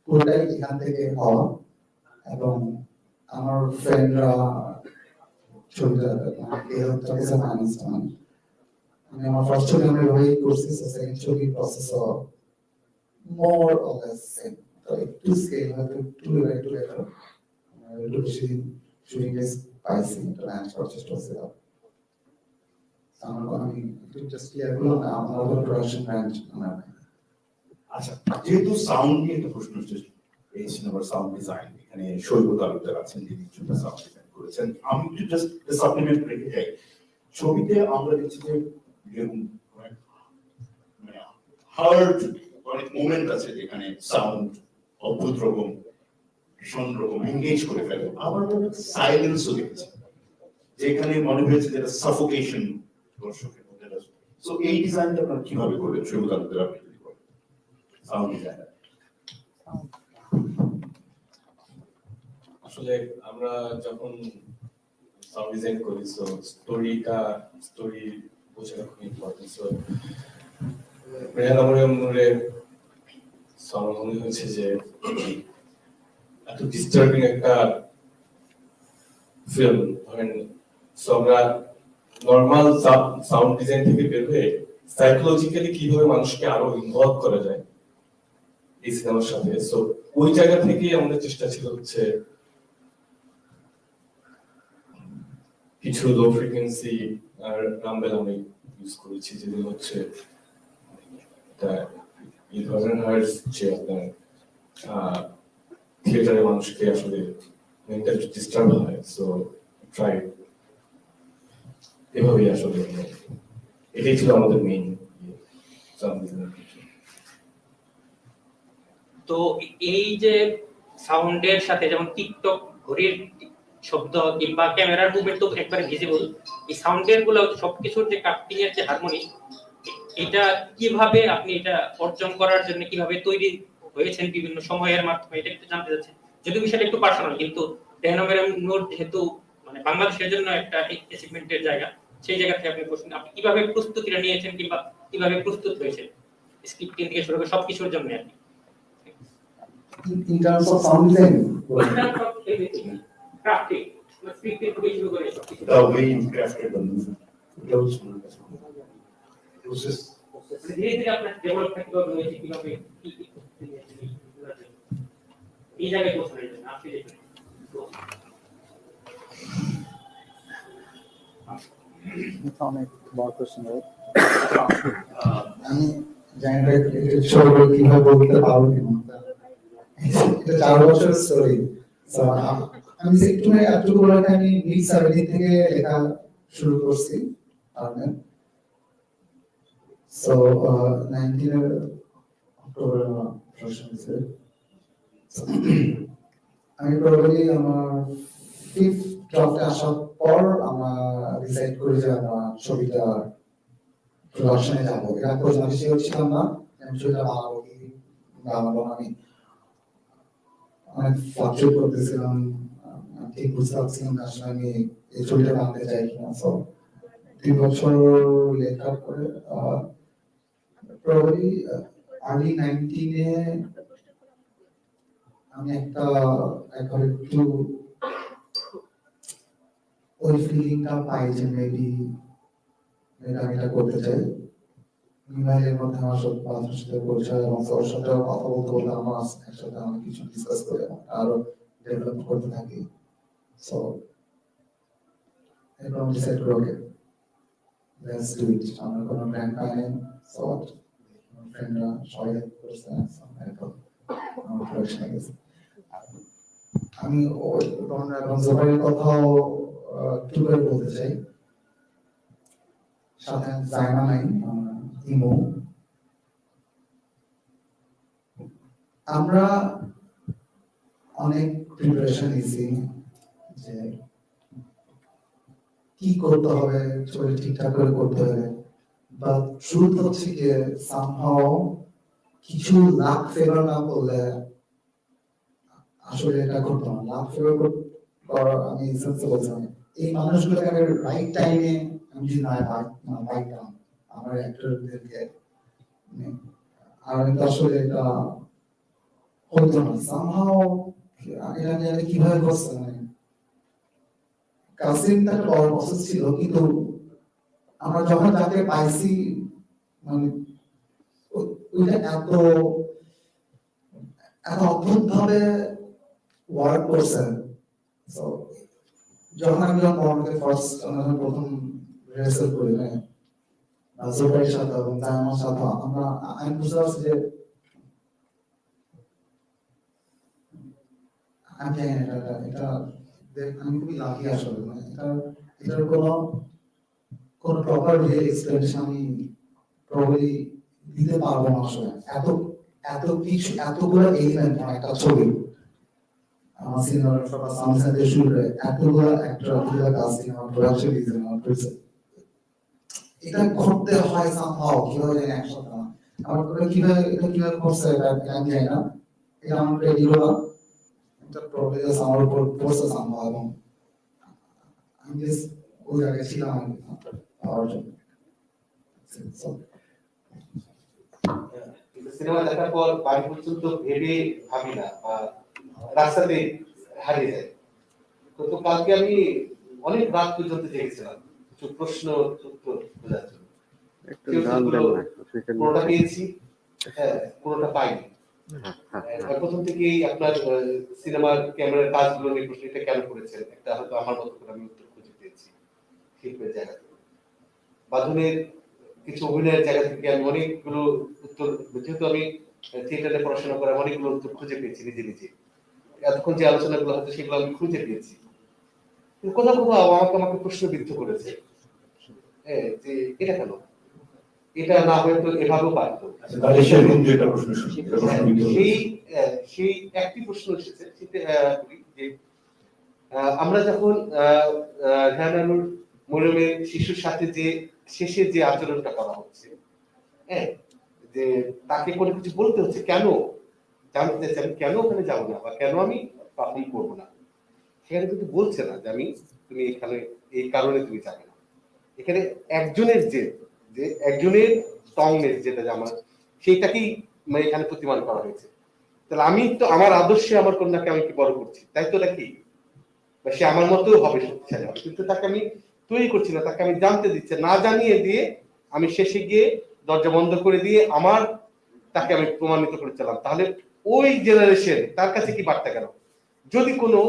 পুরোটাই এখান থেকে হওয়া, এবং আমার ফ্রেন্ডরা ছবিটা ফাইন্যান্স আমি আমার ফার্স্ট ছবি আমরা এভাবেই করছি। সেকেন্ড ছবি process more or less same, তো একটু স্কেল হয়তো একটু বেটার, একটু বেশি শুটিং ডেজ পাইছি, এটা ম্যানেজ করার চেষ্টা করছিলাম। আমি একটু জাস্ট ক্লিয়ার করলাম না, আমার প্রোডাকশন ব্রাঞ্চ আমার। আচ্ছা, যেহেতু সাউন্ড নিয়ে একটা প্রশ্ন এসেছে, এই সিনেমার সাউন্ড ডিজাইন এখানে সৈকত তালুকদার আছেন, যিনি কিছুটা সাউন্ড ডিজাইন করেছেন। আমি একটু জাস্ট সাপ্লিমেন্ট রেখে যাই। ছবিতে আমরা দেখছি যে যেরকম হার্ড অনেক মোমেন্ট আছে যেখানে সাউন্ড অদ্ভুত রকম ভীষণ রকম এঙ্গেজ করে ফেলে। আবার সাইলেন্সও দেখেছি যেখানে মনে হয়েছে যে সাফোকেশন দর্শকের মধ্যে। সো এই ডিজাইনটা আপনারা কিভাবে করবেন সৈকত তালুকদার, আপনি যদি করেন সাউন্ড ডিজাইনার? আসলে আমরা যখন সাউন্ড ডিজাইন করি, সো স্টোরি বোঝাটা খুব ইম্পর্টেন্ট। সো প্রেয়ার সাউন্ড মনে হয়েছে যে এত ডিস্টার্বিং একটা ফিল্ম ধরেন, সো আমরা নর্মাল সাউন্ড ডিজাইন থেকে বের হয়ে সাইকোলজিক্যালি কিভাবে মানুষকে আরো ইনভলভ করা যায় এই সিনেমার সাথে। সো ওই জায়গা থেকে আমাদের চেষ্টা ছিল হচ্ছে কিছু লো ফ্রিকোয়েন্সি আর রাম্বেল আমি ইউজ করেছি, যেগুলো হচ্ছে 11 হার্টজ, যে আপনার থিয়েটারে মানুষকে আসলে মেন্টাল ডিস্টার্ব হয়। সো ট্রাই এভাবেই আসলে এটাই ছিল আমাদের মেইন। তো এই যে সাউন্ডের সাথে যেমন টিকটক ঘড়ির শব্দ কিংবা ক্যামেরার মুভমেন্ট তো একবারে ভিজিবল, এই সাউন্ডের গুলো সবকিছুর যে কাটিং এর যে হারমোনি, এটা কিভাবে আপনি এটা অর্জন করার জন্য কিভাবে তৈরি হয়েছেন বিভিন্ন সময়ের মাধ্যমে, এটা একটু জানতে চাচ্ছি। যদি বিষয়টা একটু পার্সোনাল, কিন্তু রেহানা নূর যেহেতু মানে বাংলাদেশের জন্য একটা অ্যাচিভমেন্টের জায়গা, সেই জায়গা থেকে আপনি কিভাবে প্রস্তুতিটা নিয়েছেন কিংবা কিভাবে প্রস্তুত হয়েছেন স্ক্রিপ্টিং থেকে শুরু করে সবকিছুর জন্য আর কি। In terms of sound design, crafting, scripting থেকে শুরু করে সবকিছু। The way you crafted the movie, it was process. ধীরে ধীরে আপনার ডেভেলপ থাকতে হবে হয়েছে কিভাবে এই জায়গায় পৌঁছানোর জন্য আপনি দেখুন। অনেক বড় কোশ্চেন। আমি জানি না ছোটবেলা কিভাবে বলতে পারবো কিনা, এটা 4 বছরের স্টোরি। আমি একটু একটু বলে আমি মিড 70 থেকে লেখা শুরু করছি। সো 19 অক্টোবর আমি প্রবাবলি আমার 5th ড্রাফটে আসার পর আমরা ডিসাইড করি যে আমরা ছবিটা প্রোডাকশনে যাবো। এটা পর্যন্ত আমি শিওর ছিলাম না আমি ছবিটা বানাবো কি বানাবো না। আমি অনেক ফ্লাকচুয়েট করতেছিলাম, ঠিক বুঝতে পারছিলাম না আসলে আমি এই ছবিটা বানাতে চাই কিনা। সো 3 বছর লেখার পরে প্রবাবলি আর্লি 19-এ আমি একবার একটু ওই ফিলিংটা পাই যে মেবি আমি এটা করতে চাই। ইমেইলের মধ্যে আমার সাথে বান্ধবের সাথে পরিচয় এবং ওর সাথে কথা বলতে বলতে আমার একসাথে অনেক কিছু ডিসকাস করে আরো ডেভেলপ করতে থাকি। সো এরপর আমি ডিসাইড করি ওকে লেটস ডু ইট। আমার কোনো প্ল্যান পাই নাই, সো ফ্রেন্ডরা সবাই হেল্প করছে, আমার প্রোডাকশন গেছে। আমি ওই জোবাইয়ের কথাও একটু করে বলতে চাই, সাথে জায়না নাই ইমো। আমরা অনেক প্রিপারেশন নিয়েছি যে কি করতে হবে, ছবি ঠিকঠাক করে করতে হবে, বাট ট্রুথ হচ্ছে যে সামহাও কিছু লাক ফেভার না করলে আসলে এটা করতে হবে। লাক ফেভার করার আমি সেন্সে বলছিলাম এই মানুষগুলোকে আমি রাইট টাইমে আমি যদি না পাইতাম আমার অ্যাক্টরদেরকে, আর কিন্তু আসলে এটা হতো না। সামহাও এটা জানি কিভাবে করছে, কাসিমটা একটা বড় প্রসেস ছিল, কিন্তু আমরা যখন যাকে পাইছি মানে ওইটা এত অদ্ভুত ভাবে ওয়ার্ক করছে। যখন আমি ফার্স্ট প্রথম রিহার্সাল করি জোবাইয়ের সাথে এবং জায়নার সাথে, আমি বুঝতে পারছি যে আমি জানি না এটা আমি খুবই লাকি আসলে। এটার কোনো প্রপার রিয়েল এক্সপ্লেনেশন আমি প্রবাবলি দিতে পারবো না আসলে। এত কিছু, এতগুলো এলিমেন্ট একটা ছবি, আমার সিনেমাটোগ্রাফার বা সাউন্ড ডিজাইন শুরু করে এতগুলো অ্যাক্টর, এতগুলো কাস্টিং, আমার প্রোডাকশন ডিজাইন, আমার প্রডিউসার, এটা করতে হয় সামহাও কিভাবে জানি একসাথে। আমার কিভাবে করছে এটা আমি জানি না, এটা আমার রেডি হলো, এটা প্রবলেম আমার উপর পড়ছে সামহাও, এবং আমি জাস্ট ওই জায়গায় ছিলাম পাওয়ার জন্য। সিনেমা দেখার পর বাড়ি পর্যন্ত ভেবে ভাবি না, বা রাস্তাতে হারিয়ে যায়। তো কালকে আমি অনেক রাত পর্যন্ত জেগেছিলাম কিছু প্রশ্ন উত্তর খোঁজার জন্য। পুরোটা পেয়েছি, পুরোটা পাইনি। প্রথম থেকেই আপনার সিনেমার ক্যামেরার কাজগুলো নিয়ে প্রশ্ন, এটা কেন করেছেন, একটা হয়তো আমার মতো করে আমি উত্তর খুঁজে পেয়েছি শিল্পের জায়গা থেকে। বাঁধনের কিছু অভিনয়ের জায়গা থেকে আমি অনেকগুলো উত্তর, যেহেতু আমি থিয়েটারে পড়াশোনা করে অনেকগুলো উত্তর খুঁজে পেয়েছি নিজে নিজে। এতক্ষণ যে আলোচনাগুলো হয়তো সেগুলো আমি খুঁজে পেয়েছি। কোথাও কোথাও আমাকে প্রশ্নবিদ্ধ করেছে, যে এটা কেন, এটা না হয়তো এভাবেও পারতো। সেই একটি প্রশ্ন এসেছে যে আমরা যখন ঘ্রাণানুর মরমের শিশুর সাথে যে শেষে যে আচরণটা করা হচ্ছে, যে তাকে কোনো কিছু বলতে হচ্ছে, কেন জানতে চাচ্ছি আমি কেন ওখানে যাবো না, বা কেন আমি পারফর্ম করবো না। সেখানে কিন্তু বলছে না যে তুমি এখানে এই কারণে তুমি যাবে না। এখানে একজনের যে একজনের স্ট্রংনেস যেটা আমার, সেইটাকেই মানে এখানে প্রতিমান করা হয়েছে। তাহলে আমি তো আমার আদর্শে আমার কন্যাকে আমি কি বড় করছি, তাই তো নাকি, বা সে আমার মতো হবে, শক্তিশালী হবে, কিন্তু তাকে আমি তৈরি করছি না, তাকে আমি জানতে দিচ্ছি না, জানিয়ে দিয়ে আমি শেষে গিয়ে দরজা বন্ধ করে দিয়ে তাকে আমি প্রমাণিত করে চালাম। তাহলে ওই জেনারেশন তার কাছে কি বার্তা গেল? যদি কোনো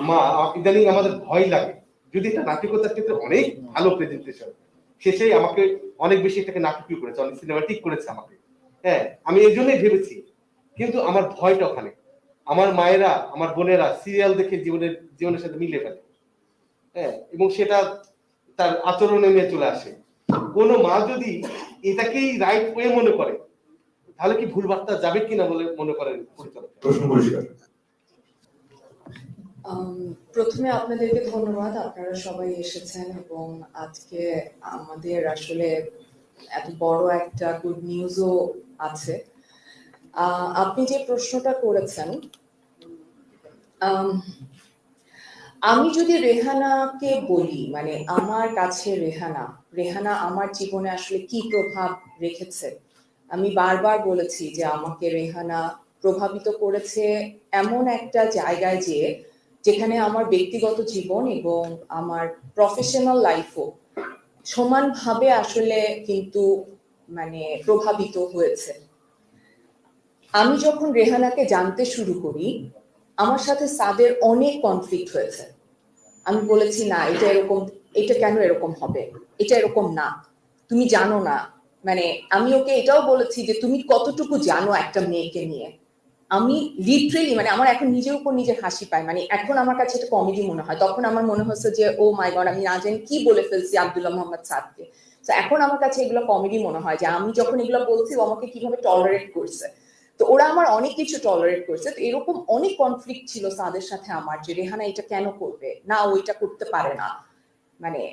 মা, ইদানিং আমাদের ভয় লাগে, যদি এটা নাটকতার ক্ষেত্রে অনেক ভালো প্রেজেন্টেশন, শেষে আমাকে অনেক বেশি এটাকে নাটকীয় করেছে, অনেক সিনেমাটিক করেছে আমাকে, আমি এই জন্যই ভেবেছি। কিন্তু আমার ভয়টা ওখানে, আমার মায়েরা, আমার বোনেরা সিরিয়াল দেখে জীবনের সাথে মিলে ফেলে, এবং সেটা তার আচরণে নিয়ে চলে আসে। কোন মা যদি এটাকেই রাইট ওয়ে মনে করে, তাহলে কি ভুল বার্তা যাবে কিনা বলে মনে করেন পরিচালক? প্রশ্ন পরিষ্কার। প্রথমে আপনাদেরকে ধন্যবাদ, আপনারা সবাই এসেছেন এবং আজকে আমাদের আসলে এত বড় একটা গুড নিউজও আছে। আপনি যে প্রশ্নটা করেছেন, আমি যদি রেহানাকে বলি, মানে আমার কাছে রেহানা আমার জীবনে আসলে কি প্রভাব রেখেছে, আমি বারবার বলেছি যে আমাকে রেহানা প্রভাবিত করেছে এমন একটা জায়গায় যেখানে আমার ব্যক্তিগত জীবন এবং আমার প্রফেশনাল লাইফও সমানভাবে আসলে কিন্তু মানে প্রভাবিত হয়েছে। আমি যখন রেহানাকে জানতে শুরু করি আমার সাথে সাদের অনেক কনফ্লিক্ট হয়েছে। আমি বলেছি না এটা এরকম, এটা কেন এরকম হবে, এটা এরকম না, তুমি জানো না। মানে আমি ওকে এটাও বলেছি যে তুমি কতটুকু জানো একটা মেয়েকে নিয়ে। আমি লিটারেলি মানে আমার এখন নিজের উপর নিজের হাসি পায়, মানে এখন আমার কাছে এটা কমেডি মনে হয়, তখন আমার মনে হচ্ছে যে ও মাই গড আমি না জানি কি বলে ফেলছি আব্দুল্লাহ মোহাম্মদ সাদকে। তো এখন আমার কাছে এগুলো কমেডি মনে হয় যে আমি যখন এগুলো বলছি ও আমাকে কিভাবে টলারেট করছে। তো ওরা আমার অনেক কিছু টলারেট করছে। তো এরকম অনেক কনফ্লিক্ট ছিল সাদের সাথে আমার, যে রেহানা এটা কেন করবে না, ও এটা করতে পারে না মানে।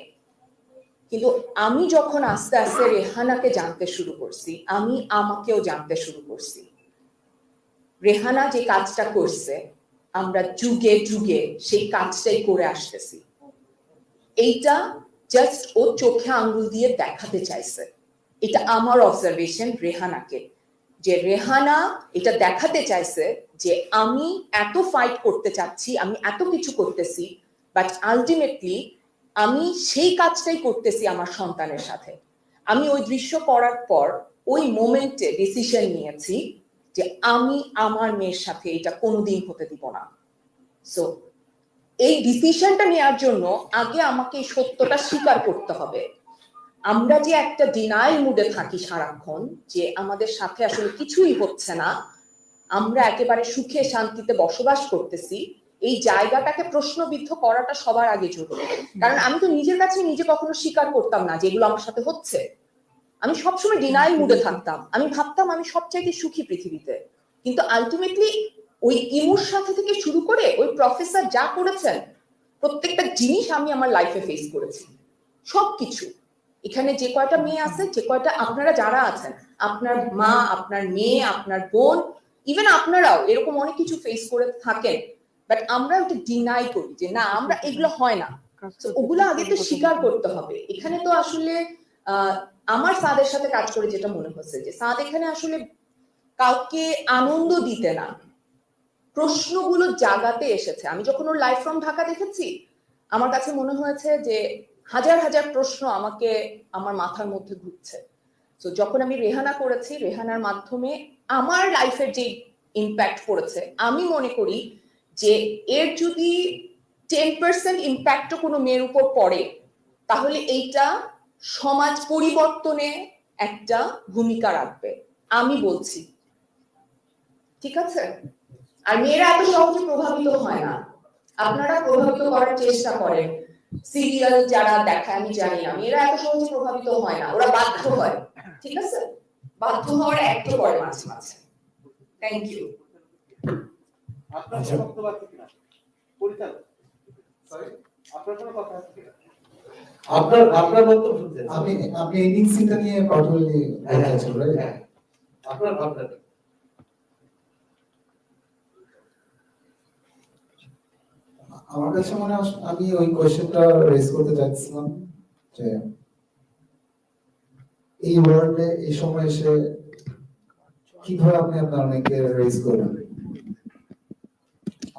কিন্তু আমি যখন আস্তে আস্তে রেহানাকে জানতে শুরু করছি, আমি আমাকেও জানতে শুরু করছি। রেহানা যে কাজটা করছে আমরা যুগে যুগে সেই কাজটাই করে আসতেছি। এইটা জাস্ট ও চোখে আঙ্গুল দিয়ে দেখাতে চাইছে। এটা আমার অবজারভেশন রেহানাকে, যে রেহানা এটা দেখাতে চাইছে যে আমি এত ফাইট করতে চাচ্ছি, আমি এত কিছু করতেছি, বাট আলটিমেটলি আমি সেই কাজটাই করতেছি আমার সন্তানের সাথে। আমি ওই দৃশ্য করার পর ওই মোমেন্টে ডিসিশন নিয়েছি যে আমি আমার মেয়ের সাথে এটা কোনোদিন হতে দিব না। সো এই ডিসিশনটা নেওয়ার জন্য আগে আমাকে এই সত্যটা স্বীকার করতে হবে। আমরা যে একটা ডিনাইল মুডে থাকি সারাক্ষণ, যে আমাদের সাথে আসলে কিছুই হচ্ছে না, আমরা একেবারে সুখে শান্তিতে বসবাস করতেছি, এই জায়গাটাকে প্রশ্নবিদ্ধ করাটা সবার আগে জরুরি। কারণ আমি তো নিজের কাছে নিজে কখনো স্বীকার করতাম না যেগুলো আমার সাথে হচ্ছে। আমি সবসময় ডিনাইল মুডে থাকতাম, আমি ভাবতাম আমি সবচাইতে সুখী পৃথিবীতে। কিন্তু আলটিমেটলি ওই ইমোর সাথে থেকে শুরু করে ওই প্রফেসর যা করেছেন প্রত্যেকটা জিনিস আমি আমার লাইফে ফেস করেছি। সবকিছু এখানে যে কয়টা মেয়ে আছে, যে কয়টা আপনারা যারা আছেন, আপনার মা, আপনার মেয়ে, আপনার বোন, ইভেন আপনারাও এরকম অনেক কিছু ফেস করে থাকেন, বাট আমরা ওটা ডিনাই করি যে না আমরা এগুলো হয় না। ওগুলো আগে তো স্বীকার করতে হবে। এখানে তো আসলে আমার সাদের সাথে কাজ করে যেটা মনে হচ্ছে যে সাদ এখানে আসলে কাউকে আনন্দ দিতে না, প্রশ্নগুলো জাগাতে এসেছে। আমি যখন ওর লাইফ ফ্রম ঢাকা দেখেছি আমার কাছে মনে হয়েছে যে হাজার হাজার প্রশ্ন আমাকে আমার মাথার মধ্যে ঘুরছে। তো যখন আমি রেহানা করেছি, রেহানার মাধ্যমে আমার লাইফের যে ইম্প্যাক্ট পড়েছে, আমি মনে করি যে এর যদি 10% ইম্প্যাক্টও কোনো মেয়ের উপর পড়ে তাহলে এইটা সমাজ পরিবর্তনে একটা ভূমিকা রাখবে, আমি বলছি। ঠিক আছে? আর মেয়েরা এত সহজে প্রভাবিত হয় না, আপনারা প্রভাবিত করার চেষ্টা করেন, সিরিয়াল যারা দেখায় আমি জানি না, মেয়েরা এত সহজে প্রভাবিত হয় না, ওরা বাধ্য হয়। ঠিক আছে? বাধ্য হওয়ার অ্যাক্ট করে মাঝে মাঝে। Thank you. আপনার বক্তব্য আছে কিনা পরিচালক? সরি, আপনার কোনো কথা আছে কিনা? আপনার বক্তব্য শুনতে আপনি এন্ডিং সিনটা নিয়ে পার্টিকুলারলি বলতে রাইট? হ্যাঁ, আপনার ভাবনাটা। আমার কাছে মনে হয় আমি ওই কোশ্চেনটা রেজ করতে চাইছিলাম যে এই ওয়ার্ল্ডে এই সময় এসে কিভাবে আপনি আপনার অনেকে রেজ করবেন,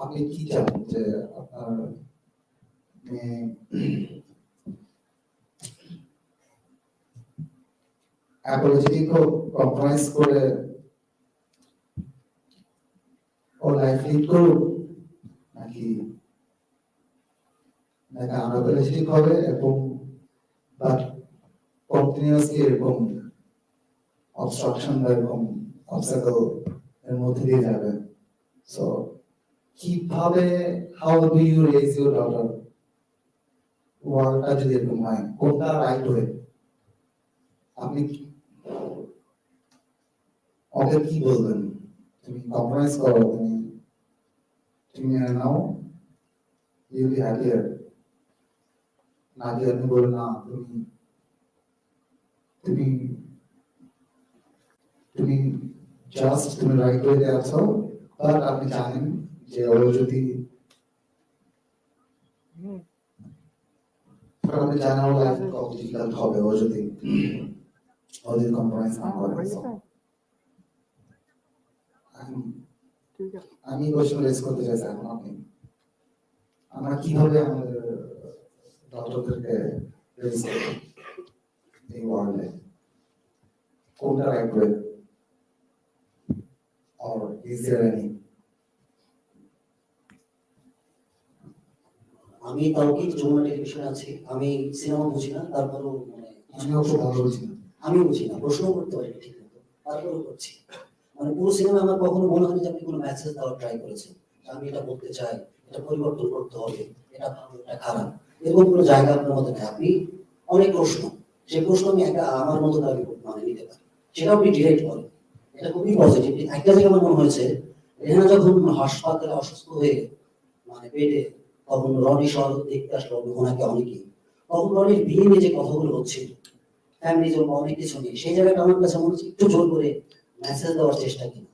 আপনি কি চান যে আপনার অ্যাপোলজিটিক কম্প্রোমাইজ করে ও লাইফ লিড করুক, নাকি আনঅ্যাপোলজিটিক হবে এবং বাট কন্টিনিউয়াসলি এরকম অবস্ট্রাকশন বা এরকম অবস্টাকল এর মধ্যে দিয়ে যাবে। সো কিভাবে, how do you raise your daughter, ওয়ার্ল্ডটা যদি এরকম হয় কোনটা রাইট ওয়ে, আপনি ওকে কি বলবেন? তুমি কম্প্রোমাইজ করো, তুমি নাও, ইউ বি হ্যাপিয়ার, নাকি আপনি বলবেন না তুমি তুমি জাস্ট তুমি রাইট ওয়েতে আছো, বাট আপনি জানেন যে ও যদি আপনি জানেন ও লাইফ কত ডিফিকাল্ট হবে ও যদি কম্প্রোমাইজ না করে। আমি কোশ্চেন রেজ করতে চাইছি এখন আপনি আমরা কিভাবে আমাদের ডক্টরদেরকে রেজ করব এই ওয়ার্ল্ডে কোনটা right way or is there any আমি তাওকিদ যমুনা টেলিভিশনে আছি আমি সিনেমা বুঝি না তারপরেও মানে আমিও খুব ভালো বলছি না আমি বুঝি না প্রশ্ন করতে পারি ঠিক মতো তারপরেও করছি মানে পুরো সিনেমা আমার কখনো মনে হয়নি যে আপনি কোনো মেসেজ দেওয়ার ট্রাই করেছেন যে আমি এটা বলতে চাই এটা পরিবর্তন করতে হবে এটা ভালো এটা খারাপ এরকম কোনো জায়গা আপনার মধ্যে নেই আপনি অনেক প্রশ্ন সেই প্রশ্ন আমি একটা আমার মতো দাবি মানে নিতে পারি সেটা আপনি ডিরেক্ট করেন এটা খুবই পজিটিভ একটা জায়গায় আমার মনে হয়েছে রেহানা যখন হাসপাতালে অসুস্থ হয়ে মানে পেটে তখন রনি সহ দেখতে আসলো ওনাকে অনেকেই তখন রনির বিয়ে নিয়ে যে কথাগুলো হচ্ছিল ফ্যামিলি জন্য অনেক কিছু নিয়ে সেই জায়গাটা আমার কাছে মনে হচ্ছে একটু জোর করে মেসেজ দেওয়ার চেষ্টা কিনা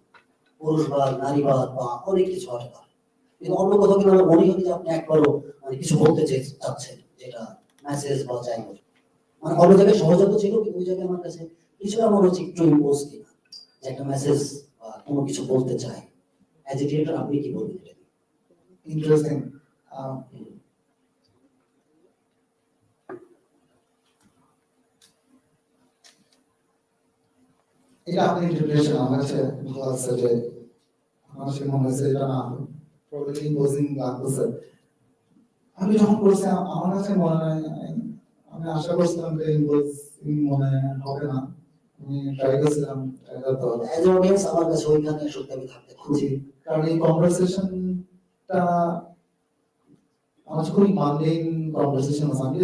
পুরুষবাদ নারীবাদ বা অনেক কিছু হতে পারে কিন্তু অন্য কোথাও কিন্তু আমার মনে হচ্ছে যে আপনি একবারও মানে কিছু বলতে চাচ্ছেন যেটা মেসেজ বা যাই হোক মানে অন্য জায়গায় সহজাত ছিল কিন্তু ওই জায়গায় আমার কাছে কিছুটা মনে হচ্ছে একটু ইম্পোজ কিনা যে একটা মেসেজ বা কোনো কিছু বলতে চাই অ্যাজ এ ডিরেক্টর আপনি কি বলবেন এটা ইন্টারেস্টিং এটা আপনি ইন্টারপ্রিটেশন আমার কাছে ভালো আছে যে আমার কাছে মনে হয়েছে এটা না প্রবলেম ইম্পোজিং লাগতেছে আমি যখন করছি আমার কাছে মনে হয় আমি আশা করছিলাম যে ইম্পোজিং মনে হবে না আমি ট্রাই করছিলাম অ্যাজ এ অডিয়েন্স আমার কাছে ওইখানে সত্যি আমি থাকতে খুঁজি কারণ এই কনভারসেশনটা আমার খুবই মানডেইন কনভারসেশন আছে আমি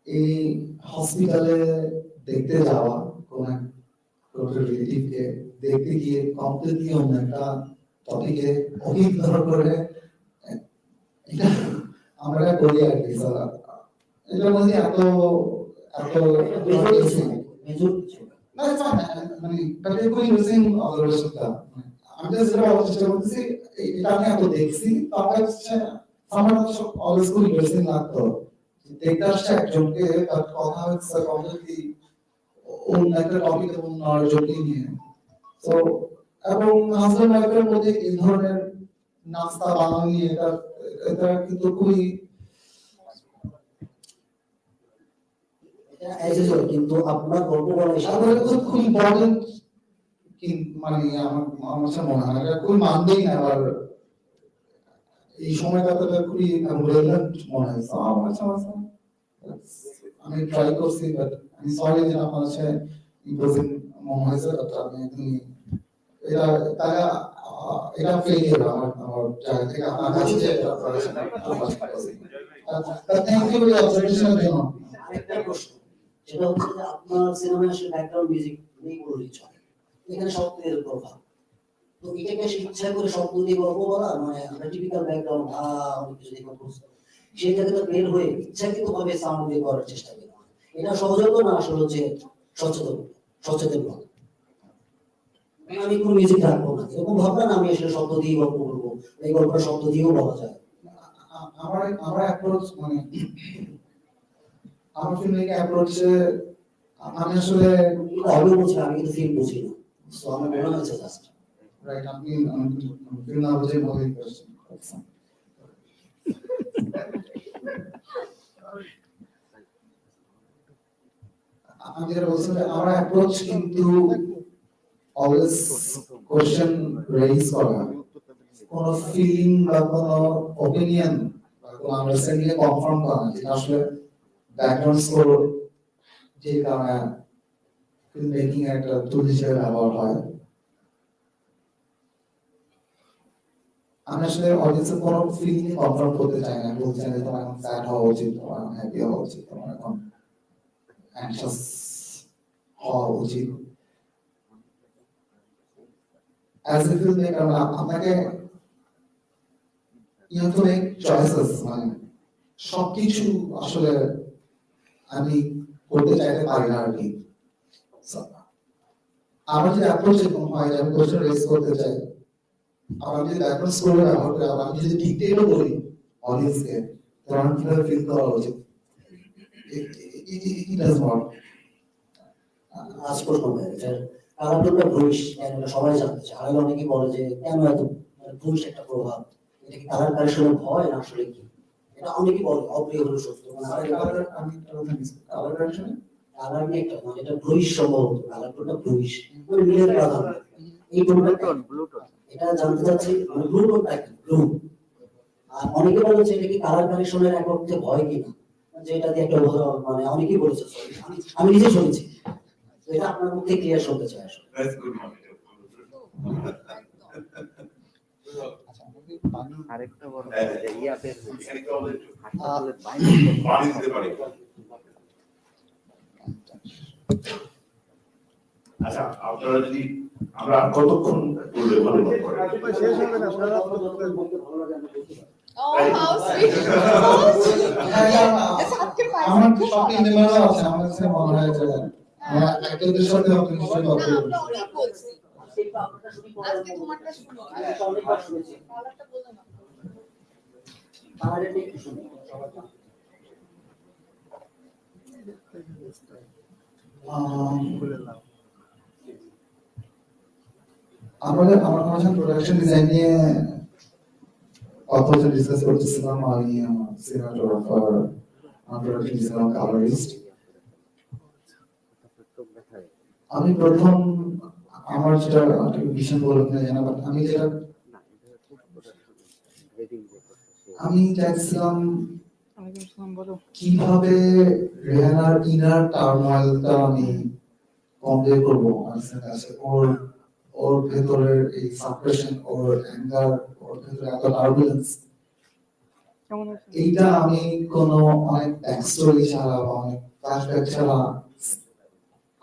এই হসপিটালে দেখতে যাওয়া কোন রিলেটিভকে দেখতে গিয়ে কমপ্লিটলি অন্য একটা টপিকে অভিজ্ঞতা করে এটা আমরা করি আর কি এটার মধ্যে এত না মানে তাহলে কোনো ইউজিং অবজারভেশনটা আমি জাস্ট যেটা বলার চেষ্টা করতেছি এটা আমি এত দেখছি তার কাছে আমার অলওয়েজ খুব ইন্টারেস্টিং লাগতো দেখতে আসছে একজনকে তার কথা হচ্ছে কমপ্লিটলি অন্য একটা টপিক এবং নলেজকে নিয়ে তো এবং হাজবেন্ড ওয়াইফের মধ্যে এই ধরনের নাস্তা বানানো এটা কিন্তু খুবই কিন্তু আপনার গল্প বলা খুব ইম্পর্টেন্ট মানে আমার কাছে মনে হয় এটা খুবই মানবেই না আবার এই সময়টাতে খুবই রেলেভেন্ট মনে হয় আমার কাছে আমি ট্রাই করছি বাট আমি সরি যে আপনার কাছে ইম্পোজিং মনে হয়েছে আমি একদমই এটা ফেলিয়ার আমার জায়গা থেকে আপনার কাছে থ্যাংক ইউ ফর অবজারভেশনের জন্য আরেকটা প্রশ্ন সেটা হচ্ছে যে আপনার সিনেমায় আসলে ব্যাকগ্রাউন্ড মিউজিক নেই বললেই চলে এখানে শব্দের প্রভাব তো এটাকে ইচ্ছা করে শব্দ দিয়ে গল্প বলা মানে আমরা টিপিক্যাল ব্যাকগ্রাউন্ড অনেক কিছু দিয়ে গল্প সেই জায়গাটা বের হয়ে ইচ্ছাকৃত ভাবে সাউন্ড দিয়ে করার চেষ্টা করি এটা সহজত না আসলে হচ্ছে সচেতন আমি কোনো মিউজিক রাখবো না এরকম ভাবনা না আমি আসলে শব্দ দিয়ে গল্প করবো এই গল্পটা শব্দ দিয়েও বলা যায় আমার অ্যাপ্রোচ মানে আমার ফিল্মিং অ্যাপ্রোচে আমি আসলে আমি বুঝি আমি কিন্তু ফিল্ম বুঝি না সো আমার মনে হচ্ছে জাস্ট রাইট আপনি ফিল্ম না বুঝে ভালোই করেছেন আমি যেটা বলছিলাম যে আমার অ্যাপ্রোচ কিন্তু অলওয়েজ কোশ্চেন রেইজ করা কোন ফিলিং বা কোন ওপিনিয়ন বা কোন আন্ডারস্ট্যান্ডিং কনফার্ম করা যেটা আসলে ব্যাকগ্রাউন্ড স্কোর যে কারণে ফিল্ম মেকিং একটা টুল হিসেবে ব্যবহার হয় আমি আসলে অডিয়েন্সের কোনো ফিলিং কনফার্ম করতে চাই না বলতে চাই তোমার এখন স্যাড হওয়া উচিত তোমার হ্যাপি হওয়া উচিত তোমার এখন অ্যাংশাস হওয়া উচিত অ্যাজ এ ফিল্ম মেকার আপনাকে you have to make choices মানে সবকিছু আসলে আমি করতে চাইতে পারি না আর কি আমার যে অ্যাপ্রোচ এরকম হয় যে আমি কোশ্চেন রেজ করতে চাই আর আমি যদি ব্যাকগ্রাউন্ড স্কোর ব্যবহার করি আর আমি যদি ডিটেইলও বলি অডিয়েন্সকে তখন কিভাবে ফিল করা উচিত ইট ডাজ নট আজ প্রশ্ন এটা কালার টোনটা ব্লুইশ, কেন এটা সবাই জানতে চায়। আর অনেকেই বলে যে কেন এত ব্লুইশ একটা প্রভাব, এটা কি কালার কারেকশনের ভয় না আসলে কি? এটা অনেকেই বলে, অপ্রিয় হলো সত্য। মানে কালার কারেকশন কালার নিয়ে একটা মানে এটা ব্লুইশ সম্ভবত, কালার টোনটা ব্লুইশ, মানে নীলের প্রাধান্য এই টোনটা এটা জানতে চাচ্ছি, মানে ব্লু টোনটা কি ব্লু। আর অনেকে বলে যে এটা কি কালার কারেকশনের এক অর্থে ভয় কিনা, যে এটা দিয়ে একটা মানে অনেকেই বলেছে, আমি নিজে শুনেছি। তো এটা আপনার মুখে ক্লিয়ার শুনতে চাই আসলে। আরেকটা বড় যে ইয়াতে পানি দিতে পারি। আচ্ছা, আপনারা যদি আমরা কতক্ষণ করলে ভালো হবে? শেষ হবে না আপনারা আমার সব ইমেলও আছে, আমার কাছে মনে হয় যে আমরা একজনের সাথে আপনি নিশ্চয়ই কথা বলবেন। আজকে তোমারটা শুনো, অনেকবার শুনেছি। কালারটা বলো না। কালারের নিয়ে একটু শুনি। আমাদের আমার প্রোডাকশন ডিজাইন নিয়ে কথা ডিসকাস করতেছিলাম। আমি সিনেমাটোগ্রাফার, প্রোডাকশন ডিজাইনার, কালারিস্ট। আমি প্রথম আমার যেটা ভীষণ বলতে জানা, আমি যেটা আমি চাইছিলাম কিভাবে রেহানার ইনার টার্মোয়েলটা আমি কনভে করবো মানুষের কাছে। ওর ভেতরের এই সাপ্রেশন, ওর অ্যাঙ্গার, ওর ভেতরে এত টার্বুলেন্স, এইটা আমি কোনো অনেক ব্যাকস্টোরি ছাড়া বা অনেক ফ্ল্যাশব্যাক ছাড়া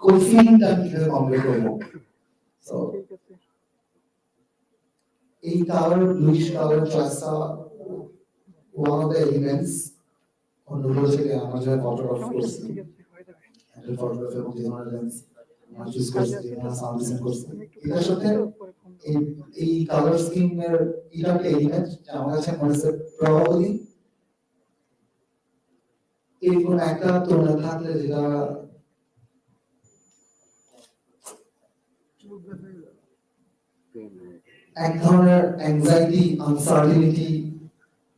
কোন ফিলিংটা কিভাবে কনভে করবো। সো এই কালার, ব্লুইশ কালার চয়েসটা one of the elements অনুভব থেকে আমরা যে ফটোগ্রাফ করছি, একটা ফটোগ্রাফের মধ্যে ধরে লেন্স আমরা চুজ করছি, আমরা সাউন্ড ডিজাইন করছি, এটার সাথে এই কালার স্কিমের এটা একটা এলিমেন্ট যা আমার কাছে মনে হচ্ছে প্রবাবলি এই কোন একটা তোমরা থাকলে যেটা এক ধরনের অ্যাংজাইটি, আনসার্টিনিটি,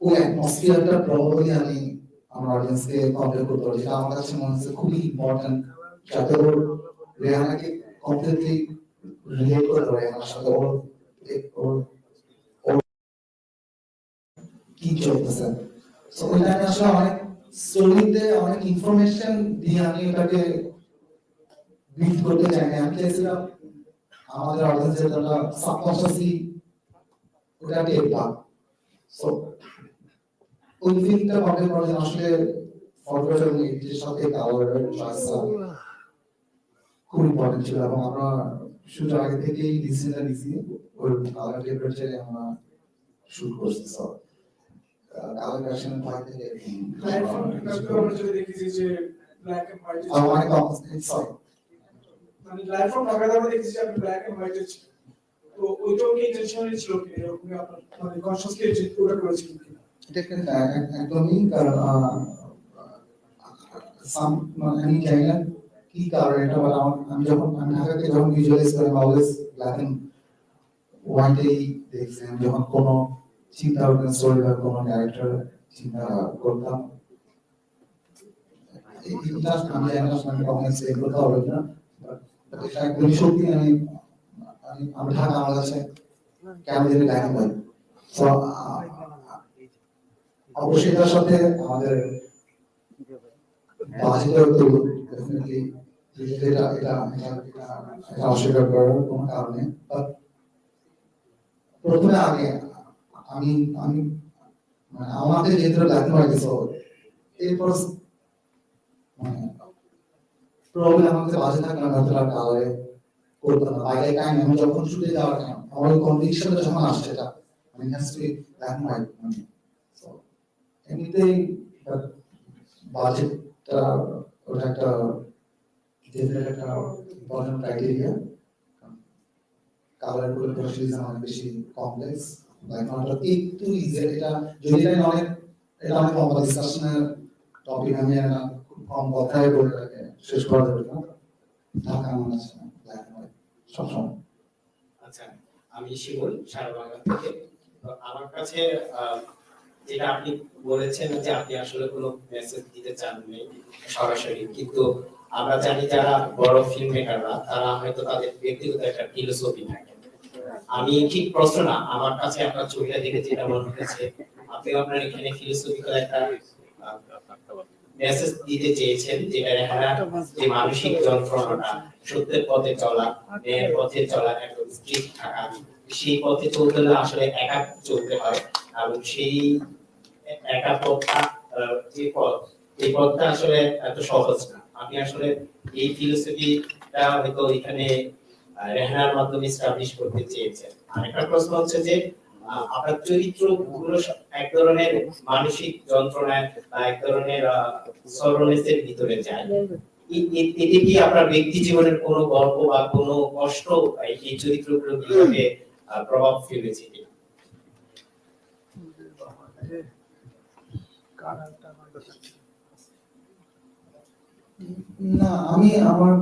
ওই অ্যাটমসফিয়ারটা প্রবাবলি আমি আমার অডিয়েন্সকে কনভে করতে পারি, যেটা আমার কাছে মনে হচ্ছে খুবই ইম্পর্টেন্ট, যাতে ওর রেহানাকে কমপ্লিটলি রিলেট করতে পারে আমার সাথে, ওর কি চলতেছে। সো ওইটা আমি আসলে অনেক স্টোরিতে অনেক ইনফরমেশন দিয়ে আমি এটাকে বিল্ড করতে চাই না। আমি চাইছিলাম আমাদের অডিয়েন্সের জন্য সাবকনশিয়াসলি ওটা টের পাক। সো ওই ফিল্মটা কমপ্লিট করার জন্য আসলে ফটোগ্রাফি এবং এডিটের সাথে কালারের চয়েসটা খুব ইম্পর্টেন্ট ছিল, এবং আমরা শুটের আগে থেকেই ডিসিশনটা নিয়েছি ওই কালার টেম্পারেচারে আমরা শুট করছি। সো কালার কারেকশন ভাগ থেকে আমরা যদি দেখেছি যে ব্ল্যাক এন্ড হোয়াইট, অনেক সরি মানে লাইভ ফ্রম ঢাকাতে আমরা দেখেছি যে আপনি ব্ল্যাক এন্ড হোয়াইট ছিল, তো ওইটাও কি ইন্টেনশনালি ছিল কি এরকম আপনার মানে কনসিয়াসলি ওটা করেছিলেন কি? একদমই, কারণ আমি জানি না কি কারণে এটা, বাট আমি ঢাকাকে যখন ভিজুয়ালাইজ করি অলওয়েজ ব্ল্যাক এন্ড হোয়াইটেই দেখছি। আমি যখন কোনো চিন্তা করতাম স্টোরি বা কোনো ক্যারেক্টার চিন্তা করতাম, এটা আমি জানি না আমি কখন এক্সপ্লেন করতে হবে না, বাট এটা একদমই সত্যি। আমি ঢাকা আমার কাছে কেন জানি ব্ল্যাক এন্ড হোয়াইট। সো অবশ্যই এটার সাথে আমাদের বাজেটের তো ডেফিনেটলি এটা অস্বীকার করার কোনো কারণ নেই। প্রথমে আগে আমি মানে আমাদের যেহেতু ব্ল্যাক এন্ড হোয়াইট, সো এরপর মানে প্রবলেম আমাদের বাজে থাকলে না, হয়তো কালারে করতাম না। বাইরে টাইম আমি যখন শুটে যাওয়ার টাইম আমার কনভিকশনটা যখন আসছে, এটা আমি has to be black and white. So এমনিতেই বাজেটটা ওটা একটা ডেফিনেট একটা ইম্পর্টেন্ট ক্রাইটেরিয়া। কালার করে প্রসেসিং অনেক বেশি কমপ্লেক্স, ব্ল্যাক এন্ড হোয়াইট একটু ইজি। এটা যদি এটা অনেক লম্বা ডিসকাশনের টপিক, আমি খুব কম কথায় বলে শেষ করা যাবে না। ঢাকা আমার আছে ব্ল্যাক এন্ড হোয়াইট সবসময়। আচ্ছা, আমি শিমুল সারাবাংলা থেকে। তো আমার কাছে যেটা আপনি বলেছেন যে আপনি আসলে কোনো মেসেজ দিতে চাননি সরাসরি, কিন্তু আমরা জানি যারা বড় ফিল্ম মেকাররা তারা হয়তো তাদের ব্যক্তিগত একটা ফিলোসফি থাকে। আমি ঠিক প্রশ্ন না, আমার কাছে আপনার ছবিটা দেখে যেটা মনে হয়েছে আপনি আপনার এখানে ফিলোসফিক্যাল একটা মেসেজ দিতে চেয়েছেন, যেটা রেহানার যে মানসিক যন্ত্রণাটা, সত্যের পথে চলা, ন্যায়ের পথে চলা, একদম স্ট্রিক্ট থাকা, সেই পথে চলতে হলে আসলে একা চলতে হয়, এবং সেই একা পথটা যে পথ, এই পথটা আসলে এত সহজ না। আপনি আসলে এই ফিলোসফিটা হয়তো এখানে রেহানার মাধ্যমে এস্টাবলিশ করতে চেয়েছেন। আরেকটা প্রশ্ন হচ্ছে যে আপনার চরিত্রগুলো এক ধরনের মানসিক যন্ত্রণায় বা এক ধরনের সরলনেসের ভিতরে যায়। এতে কি আপনার ব্যক্তি জীবনের কোনো গল্প বা কোনো কষ্ট এই চরিত্রগুলো কিভাবে প্রভাব ফেলেছে? না, আমি আমার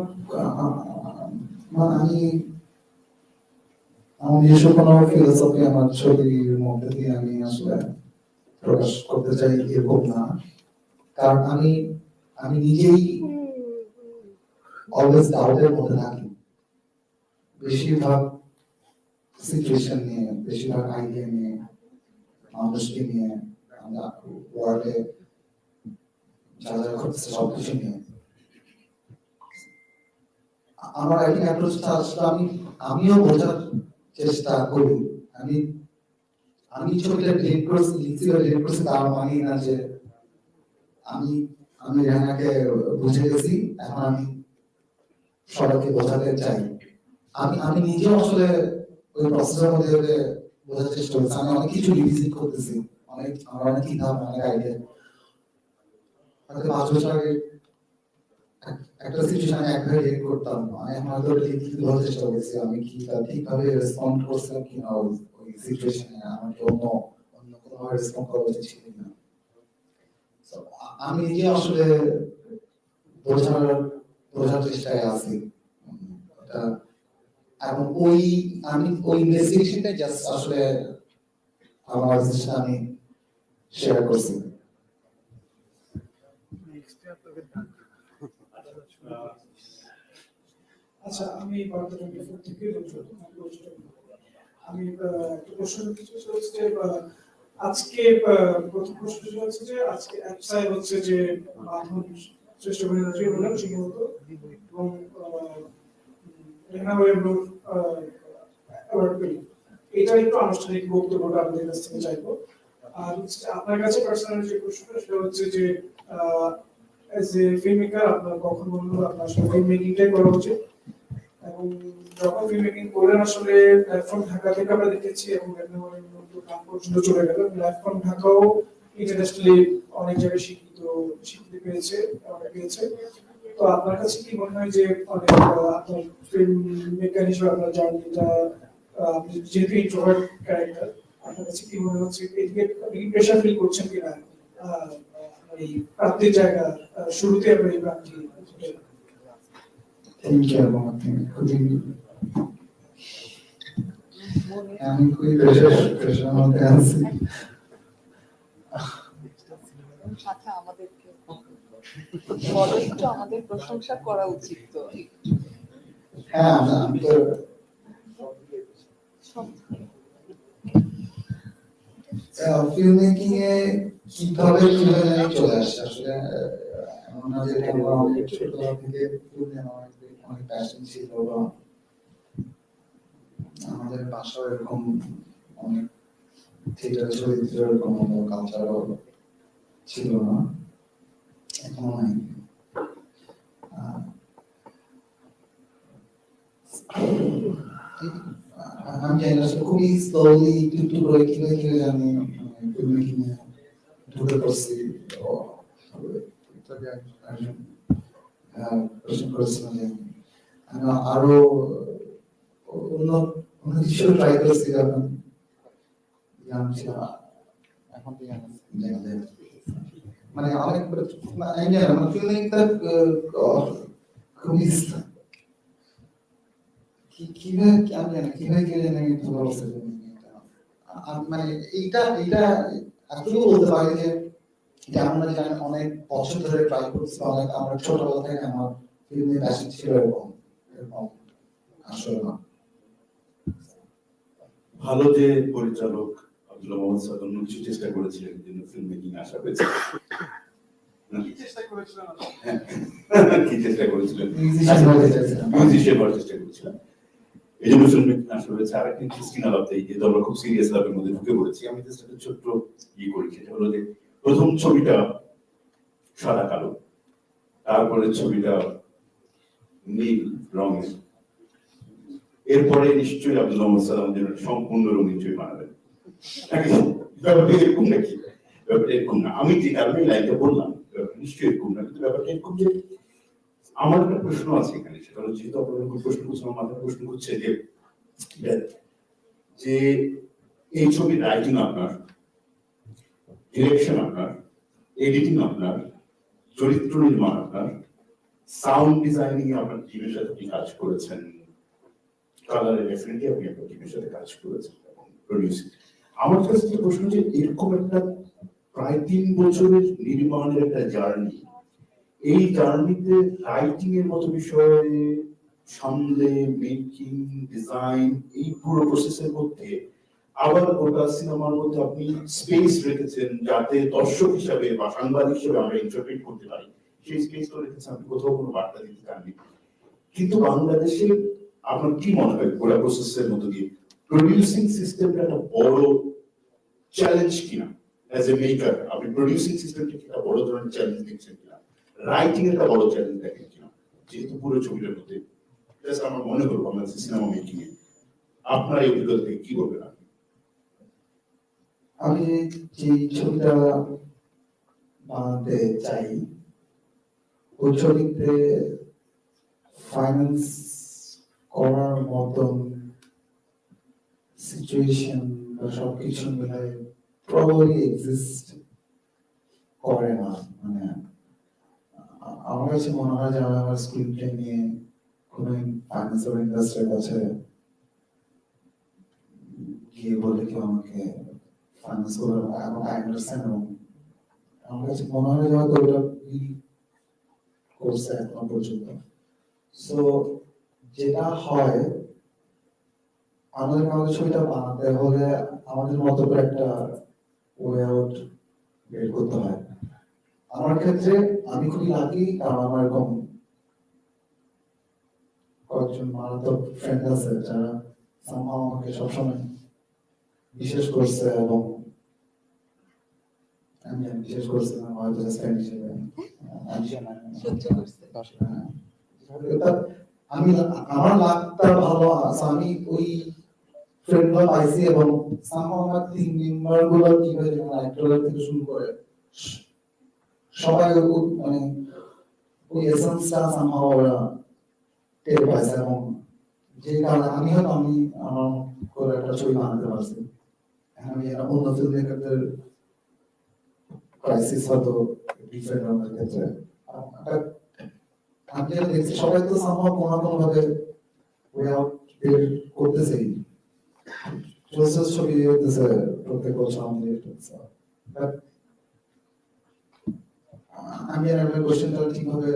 আমি নিজস্ব কোনো ফিলোসফি আমার ছবির মধ্যে দিয়ে আমি আসলে প্রকাশ করতে চাই এরকম না, কারণ আমি নিজেই অলওয়েজ ডাউটের মধ্যে থাকি বেশিরভাগ সিচুয়েশন নিয়ে, বেশিরভাগ আইডিয়া নিয়ে, মানুষকে নিয়ে, আমরা ওয়ার্ল্ডে যা যা ঘটছে সবকিছু নিয়ে। আমার রাইটিং অ্যাপ্রোচটা আসলে আমিও বোঝার চেষ্টা করি। আমি ছবিটা ডিরেক্ট করছি, লিখছি বা ডিরেক্ট করছি তার মানে না যে আমি রেহানাকে বুঝে গেছি, এখন আমি সবাইকে বোঝাতে চাই। আমি নিজেও আসলে ওই প্রসেসের মধ্যে বোঝার চেষ্টা করছি। আমি অনেক কিছু রিভিজিট করতেছি, আমার অনেক কিতাব, অনেক আইডিয়া। হয়তো 5 বছর আগে একটা সিচুয়েশন আমি একভাবে রিয়েক্ট করতাম, আমি এখন হয়তো লিখতে বোঝার চেষ্টা করছি আমি কি ঠিকভাবে রেসপন্ড করছিলাম কিনা ওই সিচুয়েশনে, আমাকে অন্য কোনোভাবে রেসপন্ড করা উচিত ছিল কিনা। আমি নিজে আসলে বোঝার চেষ্টায় আছি। এবং আমি ওই ইনভেস্টিগেশনটা জাস্ট আসলে আমার আমি শেয়ার করছি। আচ্ছা, আমি ভারতের থেকে আমি একটা প্রশ্ন কিছু হচ্ছে আজকে প্রথম প্রশ্ন হচ্ছে যে আজকে একসাই হচ্ছে যে বাঁধন শ্রেষ্ঠ অভিনেত্রী হলেন সম্ভবত, এবং রেহানা ওয়েবরুর অ্যাওয়ার্ড পেলেন। এটা একটু আনুষ্ঠানিক বক্তব্যটা আপনাদের কাছ থেকে চাইবো। আর আপনার কাছে পার্সোনাল যে প্রশ্নটা সেটা হচ্ছে যে এজ এ ফিল্ম মেকার আপনার কখন মনে হলো আপনার আসলে ফিল্ম মেকিংটাই করা উচিত, এবং যখন ফিল্ম মেকিং করলেন আসলে প্ল্যাটফর্ম ঢাকা থেকে আমরা দেখেছি এবং কাম পর্যন্ত চলে গেল, প্ল্যাটফর্ম ঢাকাও ইন্টারন্যাশনালি অনেক জায়গায় স্বীকৃতি পেয়েছে। তো আপনার কাছে কি মনে হয় যে অনেক আপনার ফিল্ম মেকার হিসেবে আপনার জার্নিটা, আপনি যেহেতু ইন্ট্রোভার্ট ক্যারেক্টার, আপনার কাছে কি মনে হচ্ছে এদিকে আপনি প্রেশার ফিল করছেন কিনা এই প্রাপ্তির জায়গা শুরুতে আপনার এই প্রাপ্তি? আমি খুবই প্রেশার মধ্যে আছি। সাথে আমাদেরকে বলো একটু, আমাদের প্রশংসা করা উচিত তো। হ্যাঁ, আমি তো ফিল্ম মেকিং এ কিভাবে চলে আসছে আসলে এমন না যে অনেক ছোটবেলা থেকে ফিল্মে অনেক প্যাশন ছিল, বা আমাদের বাসায় এরকম অনেক থিয়েটার চরিত্র এরকম কালচারও ছিল না, এখনো নাই। আমি জানি না খুবই স্লোলি একটু করে কিভাবে জানি ফিল্ম মেকিং এ ঢুকে পড়ছি। প্রশ্ন করেছিলাম যে আমি আরো অন্য কিছু ট্রাই করেছি, যখন এখন মানে অনেক ফিল্মিংটা খুবই কিভাবে আমি জানি কিভাবে কে জানি একটু বলছে মানে এইটা আসলে বলতে পারি যে আমরা জানি অনেক বছর ধরে ট্রাই করছি, অনেক আমরা ছোটবেলা থেকে আমার ফিল্ম নিয়ে প্যাশন ছিল এরকম আসলে না। ভালো যে পরিচালক আব্দুল্লাহ মোহাম্মদ সাদ অন্য কিছু চেষ্টা করেছিলেন এই জন্য ফিল্ম মেকিং আসা হয়েছে। কি চেষ্টা করেছিলেন? মিউজিশিয়ান হওয়ার চেষ্টা করেছিলাম, এই জন্য ফিল্ম মেকিং আসা হয়েছে। আর একটা ইন্টারেস্টিং আলাপ, এই যে আমরা খুব সিরিয়াস আলাপের মধ্যে ঢুকে পড়েছি, আমি জাস্ট একটা ছোট্ট করি, সেটা হলো যে প্রথম ছবিটা সাদা কালো, তারপরে ছবিটা নীল রঙের, এরপরে নিশ্চয়ই আব্দুল্লাহ মোহাম্মদ সাদ আমাদের সম্পূর্ণ রঙিন ছবি বানাবেন। ব্যাপারটা এরকম নাকি? ব্যাপারটা এরকম না, আমি যে কারণে লাইনটা বললাম নিশ্চয়ই এরকম না, কিন্তু ব্যাপারটা এরকম যে আমার একটা প্রশ্ন আছে এখানে, সেটা হলো যেহেতু আপনারা প্রশ্ন করছেন, আমার মাথায় প্রশ্ন করছে যে এই ছবির রাইটিং আপনার, ডিরেকশন আপনার, এডিটিং আপনার, চরিত্র নির্মাণ আপনার, সাউন্ড ডিজাইনিং এ আপনার টিমের সাথে আপনি কাজ করেছেন, কালারে ডেফিনেটলি আপনি আপনার টিমের সাথে কাজ করেছেন এবং প্রডিউসিং। আমার কাছে যে প্রশ্ন যে এরকম একটা প্রায় 3 বছরের নির্মাণের একটা জার্নি, এই জার্নিতে রাইটিং এর মতো বিষয়ে সামলে মেকিং ডিজাইন এই পুরো প্রসেসের মধ্যে আবার গোটা সিনেমার মধ্যে আপনি স্পেস রেখেছেন যাতে দর্শক হিসাবে বা সাংবাদিক হিসেবে আমরা ইন্টারপ্রেট করতে পারি, সেই স্পেসটা রেখেছেন আপনি, কোথাও কোনো বার্তা দিতে চাননি। কিন্তু বাংলাদেশে আপনার কি মনে হয় গোটা প্রসেসের মধ্যে দিয়ে প্রডিউসিং সিস্টেমটা একটা বড় চ্যালেঞ্জ কিনা? অ্যাজ এ মেকার আপনি প্রডিউসিং সিস্টেমটা একটা বড় ধরনের চ্যালেঞ্জ দেখছেন কিনা, রাইটিং এর একটা বড় চ্যালেঞ্জ দেখেন কিনা, যেহেতু পুরো ছবিটার মধ্যে আমার মনে করবো আমরা সিনেমা মেকিং এ আপনার এই অভিজ্ঞতা থেকে কি বলবেন আপনি? আমি যে ছবিটা বানাতে চাই ওই ছবিতে ফাইন্যান্স করার মতন সিচুয়েশন বা সবকিছু মিলে প্রবাবলি এক্সিস্ট করে না। মানে আমার কাছে মনে হয় যে আমি আমার স্ক্রিন প্লে নিয়ে কোনো ফাইন্যান্সিয়াল ইন্ডাস্ট্রির কাছে গিয়ে বলে কেউ আমাকে ফাইন্যান্স করে এবং আই আন্ডারস্ট্যান্ড, এবং আমার কাছে মনে হয় যে হয়তো ওটা করছে এখন পর্যন্ত। সো যেটা হয় আমাদের ছবিটা বানাতে হলে আমাদের মতো করে একটা ওয়ে আউট বের করতে হয়। আমার ক্ষেত্রে আমি খুবই লাকি, কারণ আমার এরকম কয়েকজন মারাত্মক ফ্রেন্ড আছে যারা আমাকে সবসময় বিশেষ করছে, এবং আমি বিশেষ করছি না হয়তো ফ্রেন্ড হিসেবে আমি আমার লাকটা ভালো আছে, আমি ওই ফ্রেন্ডগুলো পাইছি, এবং আমার টিম মেম্বার গুলো কিভাবে অ্যাক্টর থেকে শুরু করে সবাই মানে ওই এসেন্সটা সামহাও ওরা টের পাইছে, এবং যে কারণে আমি হয়তো আমি আমার করে একটা ছবি বানাতে পারছি। আমি অন্য ফিল্ম মেকারদের ক্রাইসিস হয়তো ডিফারেন্ট আমাদের ক্ষেত্রে আমি যেটা দেখছি সবাই তো সামহাও কোনো না কোনো ভাবে ওয়ে আউট বের করতেছেই, ছবি হতেছে প্রত্যেক বছর আমাদের। আমি আর আপনার কোশ্চেনটা ঠিকভাবে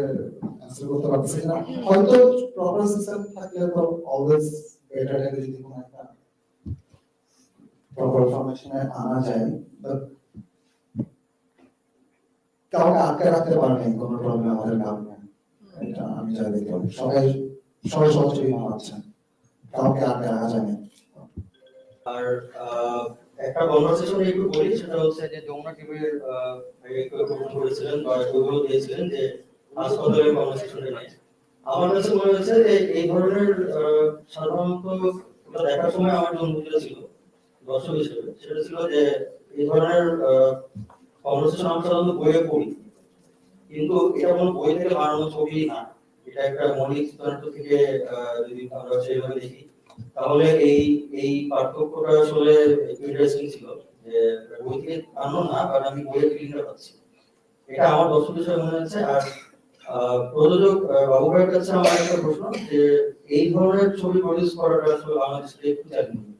অ্যান্সার করতে পারতেছি না, হয়তো প্রপার সিস্টেম থাকলে তো অলওয়েজ বেটার থাকে যদি কোনো একটা প্রপার ফরমেশনে আনা যায়, বাট কাউকে আটকে রাখতে পারে নাই কোনো প্রবলেম আমাদের কারণে, এটা আমি যা দেখলাম সবাই সবাই সব ছবি বানাচ্ছেন, কাউকে আটকে রাখা যায় না। আর একটা কনভারসেশন একটু বলি, সেটা হচ্ছে যে যমুনা টিভির করেছিলেন বা গুগল দিয়েছিলেন যে হাসপাতালের কনভারসেশনটা নিয়ে। আমার কাছে মনে হচ্ছে যে এই ধরনের সাধারণত দেখার সময় আমার যে অনুভূতিটা ছিল দর্শক হিসেবে, সেটা ছিল যে এই ধরনের কনভারসেশন আমরা সাধারণত বইয়ে পড়ি, কিন্তু এটা কোনো বই থেকে বানানো ছবি না, এটা একটা মৌলিক সিদ্ধান্ত থেকে যদি আমরা সেইভাবে দেখি তাহলে এই পার্থক্যটা আসলে ইন্টারেস্টিং ছিল যে বই থেকে বানানো না, বাট আমি বইয়ের ফিলিংটা পাচ্ছি, এটা আমার দর্শক হিসেবে মনে হচ্ছে। আর প্রযোজক বাবু ভাইয়ের কাছে আমার একটা প্রশ্ন যে এই ধরনের ছবি প্রডিউস করাটা আসলে বাংলাদেশে একটু চ্যালেঞ্জিং।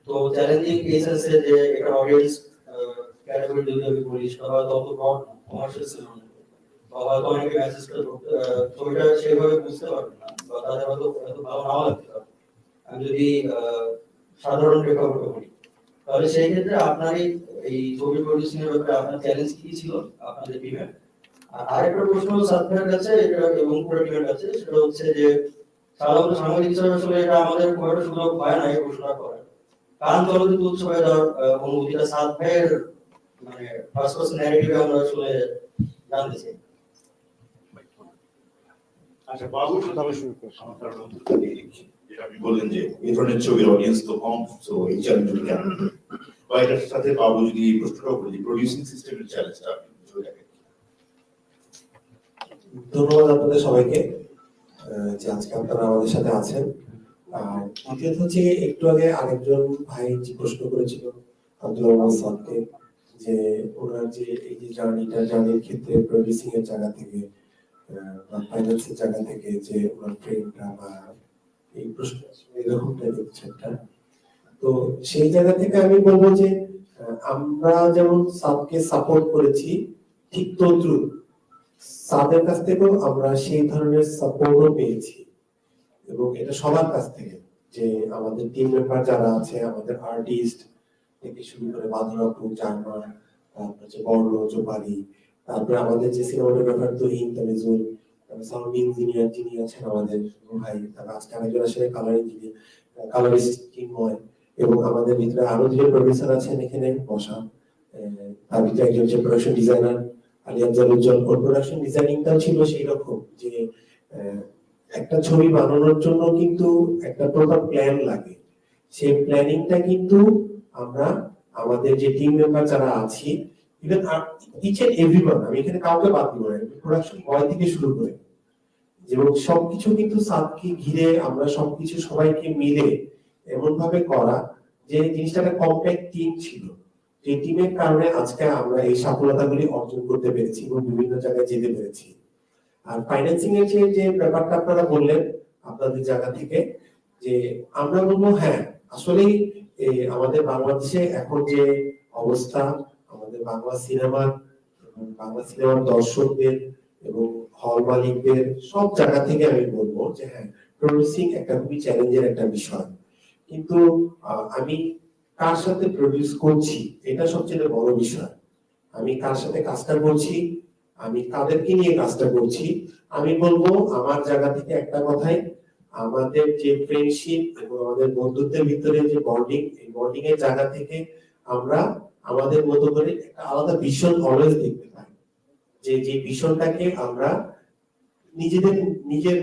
তো চ্যালেঞ্জিং এই সেন্সে যে এটা অডিয়েন্স ক্যাটাগরি যদি আমি বলি সেটা হয়তো অত ব্রড কমার্শিয়াল সিনেমা বা হয়তো অনেকে মেসেজটা ছবিটা সেভাবে বুঝতে পারবে না বা তাদের হয়তো এত ভালো নাও লাগতে পারে। আমি যদি সাধারণ প্রেক্ষাপটে বলি তাহলে সেই ক্ষেত্রে আপনার এই ছবি প্রডিউসিং এর ব্যাপারে আপনার চ্যালেঞ্জ কি ছিল আপনাদের টিমে? আর আরেকটা প্রশ্ন সাতক্ষীরার কাছে এটা এবং পুরো টিমের কাছে, সেটা হচ্ছে যে সাধারণত সাংবাদিক হিসেবে আসলে এটা আমাদের খুব একটা সুযোগ হয় না এই প্রশ্নটা করার। কারণ চলচ্চিত্র উৎসবে যাওয়ার অনুভূতিটা সাত ভাইয়ের মানে ফার্স্ট পারসন ন্যারেটিভে আমরা আসলে জানতে চাই। আচ্ছা বাবু আমার কারণ যেটা আপনি বললেন যে এই ধরনের ছবির অডিয়েন্স তো কম, তো এই চ্যালেঞ্জগুলো কেন? বা এটার সাথে বাবু যদি এই প্রশ্নটাও বলি প্রডিউসিং সিস্টেমের চ্যালেঞ্জটা আপনি বুঝে দেখেন। ধন্যবাদ আপনাদের সবাইকে যে আজকে আপনারা আমাদের সাথে আছেন। আর দ্বিতীয়ত হচ্ছে একটু আগে আরেকজন ভাই যে প্রশ্ন করেছিল আব্দুল রহমান স্যারকে যে ওনার যে এই যে জার্নির ক্ষেত্রে প্রডিউসিং এর জায়গা থেকে বা ফাইন্যান্সের জায়গা থেকে যে ওনার ফ্রেমটা বা এই প্রশ্ন এরকম টাইপের একটা, তো সেই জায়গা থেকে আমি বলবো যে আমরা যেমন সাবকে সাপোর্ট করেছি ঠিক তদ্রুপ সাদের কাছ থেকেও আমরা সেই ধরনের সাপোর্টও পেয়েছি এবং এটা সবার কাছ থেকে, যে আমাদের টিম মেম্বার যারা আছে, আমাদের আর্টিস্ট থেকে শুরু করে বাদরাপু, জার্মান, তারপর যে বর্ণ, জোপারি, তারপরে আমাদের যে cinematographer Tuhin, Tamizul, sound engineer যিনি আছেন আমাদের ভাই, তারপর আজকে আরেকজন আসলে কালার ইঞ্জিনিয়ার, কালারিস্ট কিন্ময়, এবং আমাদের ভিতরে আরো যে প্রডিউসার আছেন এখানে বসা, তার ভিতরে একজন যে প্রোডাকশন ডিজাইনার আলিয়াজ্জালুজ্জ্বল, ওর প্রোডাকশন ডিজাইনিংটাও ছিল সেই রকম যে একটা ছবি বানানোর জন্য কিন্তু একটা টোটাল প্ল্যান লাগে। সেই প্ল্যানিংটা কিন্তু আমরা আমাদের যে টিম মেম্বার যারা আছি, ইভেন ইচ এন্ড এভরিওয়ান, আমি এখানে কাউকে বাদ দিব না, প্রোডাকশন বয় থেকে শুরু করে এবং সবকিছু কিন্তু সাতকে ঘিরে আমরা সবকিছু সবাইকে মিলে এমন ভাবে করা যে জিনিসটা একটা কম্প্যাক্ট টিম ছিল। এই টিমের কারণে আজকে আমরা এই সফলতাগুলি অর্জন করতে পেরেছি এবং বিভিন্ন জায়গায় যেতে পেরেছি। আর ফাইন্যান্সিং এর যে ব্যাপারটা আপনারা বললেন আপনাদের জায়গা থেকে, যে আমরা বলবো হ্যাঁ আসলেই আমাদের বাংলাদেশে এখন যে অবস্থা, আমাদের বাংলা সিনেমার দর্শকদের এবং হল মালিকদের সব জায়গা থেকে আমি বলবো যে হ্যাঁ প্রডিউসিং একটা খুবই চ্যালেঞ্জের একটা বিষয়। কিন্তু আমি কার সাথে প্রডিউস করছি এটা সবচেয়ে বড় বিষয়। আমি কার সাথে কাজটা করছি, আমি কাদেরকে নিয়ে কাজটা করছি। আমি বলবো আমার জায়গা থেকে একটা কথাই, আমাদের যে ফ্রেন্ডশিপ এবং আমাদের বন্ধুত্বের ভিতরে যে বন্ডিং, এই বন্ডিং এর জায়গা থেকে আমরা আমাদের মতো করে একটা আলাদা ভিশন অলওয়েজ দেখতে পাই, যে ভিশনটাকে আমরা নিজের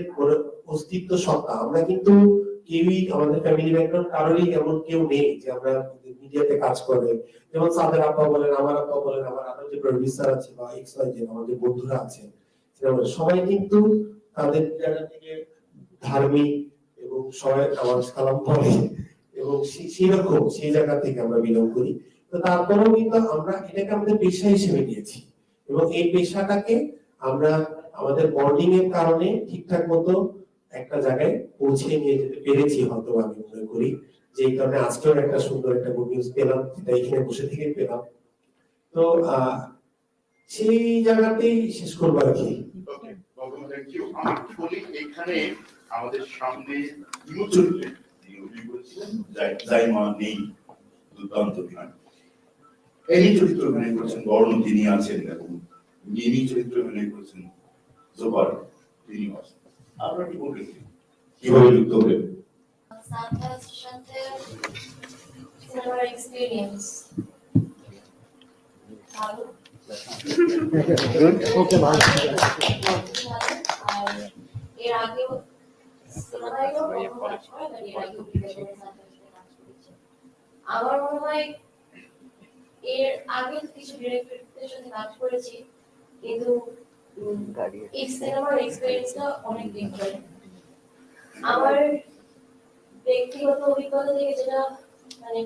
অস্তিত্ব সত্তা, আমরা কিন্তু কেউই আমাদের ফ্যামিলি ব্যাকগ্রাউন্ড কারোরই এমন কেউ নেই যে আমরা মিডিয়াতে কাজ করে, যেমন সাদের আব্বা বলেন, আমার আব্বা বলেন, আমার আরো যে প্রডিউসার আছে বা এক্স ওয়াই জেড আমাদের বন্ধুরা আছে, সবাই কিন্তু তাদের জায়গা থেকে ধার্মিক এবং সবাই আমার সালাম পড়ে এবং সেই জায়গা থেকে আমরা বিলং করি। তো তারপরেও কিন্তু আমরা এটাকে আমাদের পেশা হিসেবে নিয়েছি এবং এই পেশাটাকে আমরা আমাদের বন্ডিং এর কারণে ঠিকঠাক মতো একটা জায়গায় পৌঁছে নিয়ে যেতে পেরেছি হয়তো আমি মনে করি, যে এই কারণে আজকেও একটা সুন্দর একটা গুড নিউজ পেলাম, যেটা এখানে বসে থেকে পেলাম। তো সেই জায়গাতেই শেষ করবো আর কি। এখানে আমাদের সামনে চরিত্রে জাইমা নেই, দুর্দান্ত অভিনয়। এই চরিত্র অভিনয় করেছেন বর্ণ, যিনি আছেন, এবং যিনি চরিত্র অভিনয় করেছেন জোবার, তিনি আছেন। আপনারা কি বলবেন, কিভাবে যুক্ত হলেন? সানরাইজ সাথে সিনেমার এক্সপেরিয়েন্স ভালো। ওকে ভাই। আর এর আগেও সিনেমায় আমার মনে হয় এর আগে কিছু ডিরেক্টরদের সাথে কাজ করেছি, কিন্তু এই সিনেমার এক্সপেরিয়েন্সটা অনেক ডিফারেন্ট। আমার ব্যক্তিগত অভিজ্ঞতা থেকে যেটা, মানে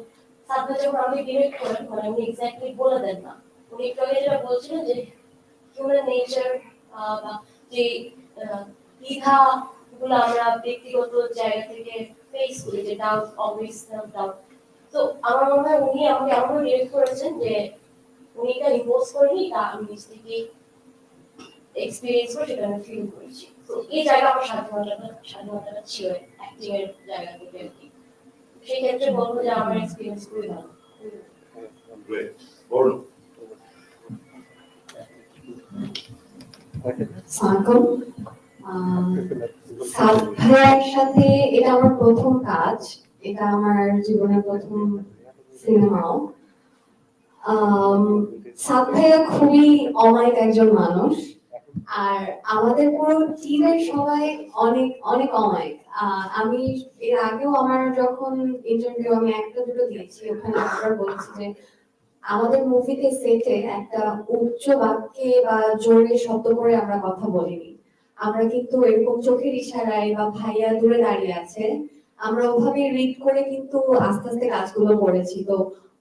সাথে যখন আপনি ডিরেক্ট করেন, মানে উনি এক্স্যাক্টলি বলে দেন না, উনি একটু আগে যেটা বলছিলেন যে হিউম্যান নেচার বা যে দ্বিধা গুলো আমরা ব্যক্তিগত জায়গা থেকে ফেস করি, যে ডাউট, অলওয়েজ সেলফ ডাউট। তো আমার মনে হয় উনি আমাকে এমন রিয়েক্ট করেছেন যে উনি এটা ইম্পোজ করেনি, তা আমি নিজ থেকে এক্সপিরিয়েন্স করে সেটা আমি ফিল করেছি। তো এই জায়গা আমার স্বাধীনতাটা ছিল অ্যাক্টিং এর জায়গা থেকে আর কি। সেই ক্ষেত্রে বলবো যে আমার এক্সপিরিয়েন্স খুবই ভালো। সাদ ভাইয়ার সাথে এটা আমার প্রথম কাজ, এটা আমার জীবনের প্রথম সিনেমাও। সাদ ভাইয়া খুবই অমায়িক একজন মানুষ, আর আমাদের পুরো টিমের সবাই অনেক অনেক অমায়িক। আমি এর আগেও আমার যখন ইন্টারভিউ আমি একটা দুটো দিয়েছি, ওখানে একবার বলেছি যে আমাদের মুভিতে সেটে একটা উচ্চ বাক্যে বা জোরে শব্দ করে আমরা কথা বলিনি। আমরা কিন্তু এরকম চোখের ইশারায় বা ভাইয়া দূরে দাঁড়িয়ে আছে, আমরা ওভাবে রিড করে কিন্তু আস্তে আস্তে কাজগুলো করেছি। তো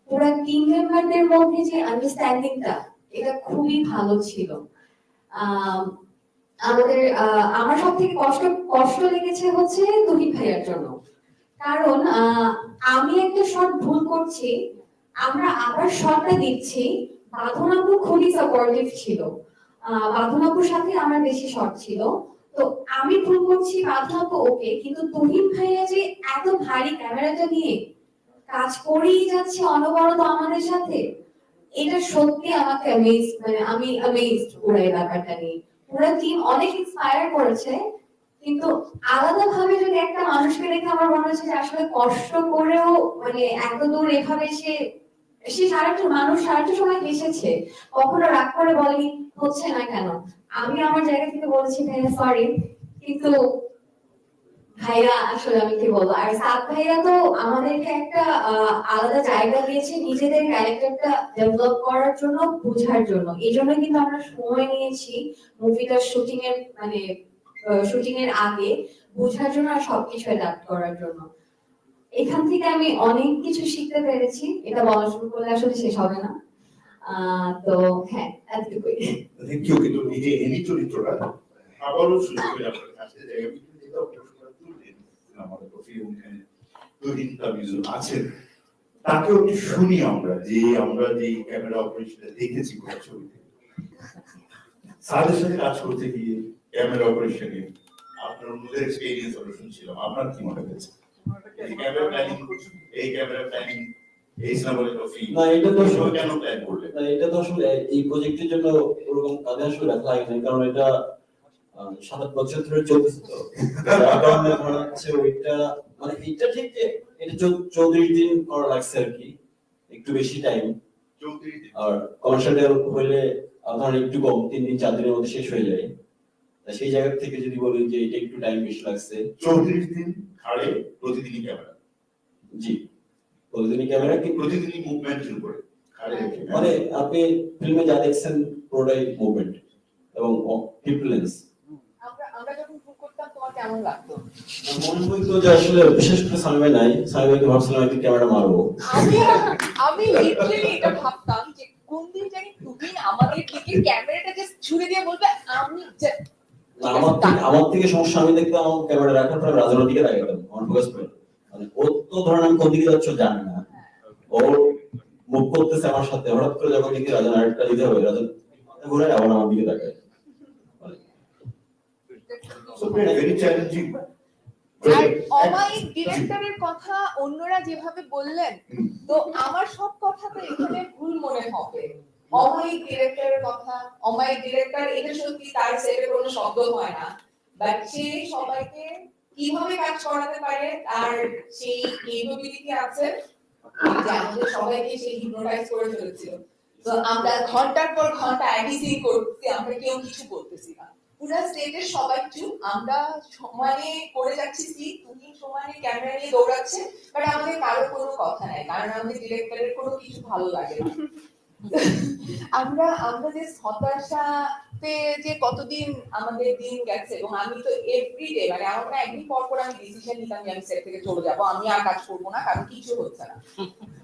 পুরো টিম মেম্বারদের মধ্যে যে আন্ডারস্ট্যান্ডিংটা, এটা খুবই ভালো ছিল। আমার সব থেকে কষ্ট লেগেছে হচ্ছে তুহিন ভাইয়ার জন্য, কারণ আমি একটা শট ভুল করছি, আমরা আবার শটটা দিচ্ছি, বাঁধন আপু খুবই সাপোর্টিভ ছিল, বাঁধন আপুর সাথে আমার বেশি শট ছিল। তো আমি ভুল করছি, বাঁধন আপু ওকে, কিন্তু তুহিন ভাইয়া যে এত ভারী ক্যামেরাটা নিয়ে কাজ করেই যাচ্ছে অনবরত আমাদের সাথে, এটা সত্যি আমাকে আমি অ্যামেজড পুরো এই ব্যাপারটা নিয়ে। পুরো টিম অনেক ইন্সপায়ার করেছে, কিন্তু আলাদা ভাবে যদি একটা মানুষকে দেখে আমার মনে হচ্ছে যে আসলে কষ্ট করেও এত দূর এভাবে সে সারাটা সময় হেসেছে, কখনো রাগ করে বলেনি হচ্ছে না কেন। আমি আমার জায়গা থেকে বলেছি ভাইয়া সরি, কিন্তু ভাইয়া আসলে আমি কি বলবো। আর সাদ ভাইয়া তো আমাদেরকে একটা আলাদা জায়গা দিয়েছে নিজেদের ক্যারেক্টারটা ডেভেলপ করার জন্য, বোঝার জন্য। এই জন্য কিন্তু আমরা সময় নিয়েছি মুভিটা শুটিং এর আগে বোঝার জন্য আর সবকিছু অ্যাডাপ্ট করার জন্য। এখান থেকে আমি অনেক কিছু শিখতে পেরেছি, এটা বলা শুরু করলে আসলে শেষ হবে না। তো হ্যাঁ, এতটুকুই। Thank you. কিন্তু এই যে এনি চরিত্রটা আবারও শুরু করে আপনার কাছে জায়গা আমাদের আছেন, তাকেও একটু শুনি আমরা যে ক্যামেরা অপারেশনটা দেখেছি পুরো ছবিতে। সাদের সাথে কাজ করতে গিয়ে ক্যামেরা অপারেশনে আপনার মধ্যে এক্সপেরিয়েন্স আমরা শুনছিলাম, আপনার কি মনে হয়েছে এই ক্যামেরা প্ল্যানিং এই সিনেমার ফিল্ম? না, এটা তো কেন প্ল্যান করলেন? না, এটা তো আসলে এই প্রজেক্টের জন্য ওরকম কাজে আসলে রাখা হয়নি, কারণ এটা 7-8 বছর ধরে চলতেছে। তো যার কারণে মনে হচ্ছে ওইটা এটা ঠিক যে এটা 34 দিন করা লাগছে আর কি, একটু বেশি টাইম। আর কমার্শিয়াল হইলে আপনার একটু কম, 3 দিন 4 দিনের মধ্যে শেষ হয়ে যায়। সেই জায়গা থেকে যদি বলি যে এটা একটু টাইম বেশি লাগছে। 34 দিন খাড়ে প্রতিদিনই ক্যামেরা? জি, প্রতিদিনই ক্যামেরা, কি প্রতিদিনই মুভমেন্টের উপরে খাড়ে আপনি ফিল্মে যা দেখছেন পুরোটাই মুভমেন্ট এবং টিপলেন্স। আমরা যখন শুট করতাম তোমার কেমন লাগতো? মনে হইতো যে আসলে বিশেষ করে সামিবাই নাই, সামিবাইকে ভাবছিলাম একদিন ক্যামেরা মারবো। আমি লিটারালি এটা ভাবতাম যে কোন দিন জানি তুমি আমাদের দিকে ক্যামেরাটা জাস্ট ছুড়ে দিয়ে বলবে আমি আমার থেকে সমস্যা আমি দেখতাম আমার ক্যামেরা রাখার পর রাজনের দিকে তাকাতাম, আমার ফোকাস করে। ও তো ধরেন আমি কোন দিকে যাচ্ছ জানি না, ওর মুভ করতেছে আমার সাথে, হঠাৎ করে যখন দেখি রাজন আরেকটা দিতে হবে, রাজন ঘুরে আবার আমার দিকে তাকায়। Very challenging. আর অমায়িক ডিরেক্টরের কথা অন্যরা যেভাবে বললেন, তো আমার সব কথা তো এখানে ভুল মনে হবে। অমায়িক ডিরেক্টরের কথা, অমায়িক ডিরেক্টর এটা সত্যি তার সেটে কোনো শব্দ হয় না, বাট সে সবাইকে কিভাবে কাজ করাতে পারে তার সেই ক্যাপাবিলিটি আছে যে আমাদের সবাইকে সে হিপনোটাইজ করে ফেলেছিল। তো আমরা ঘন্টার পর ঘন্টা অ্যাডিসিং করতেছি, আমরা কেউ কিছু বলতেছি না, পুরো স্টেজের সবাই চুপ, আমরা সমানে করে যাচ্ছি, তুমি সমানে ক্যামেরা নিয়ে দৌড়াচ্ছে, বাট আমাদের কারোর কোনো কথা নাই, কারণ আমাদের ডিরেক্টরের কোনো কিছু ভালো লাগে না। আমরা যে হতাশাতে যে কতদিন আমাদের দিন গেছে, এবং আমি তো এভরিডে আমার না একদিন পর পর আমি ডিসিশন নিতাম যে আমি সেট থেকে চলে যাবো, আমি আর কাজ করবো না, কারণ কিছু হচ্ছে না।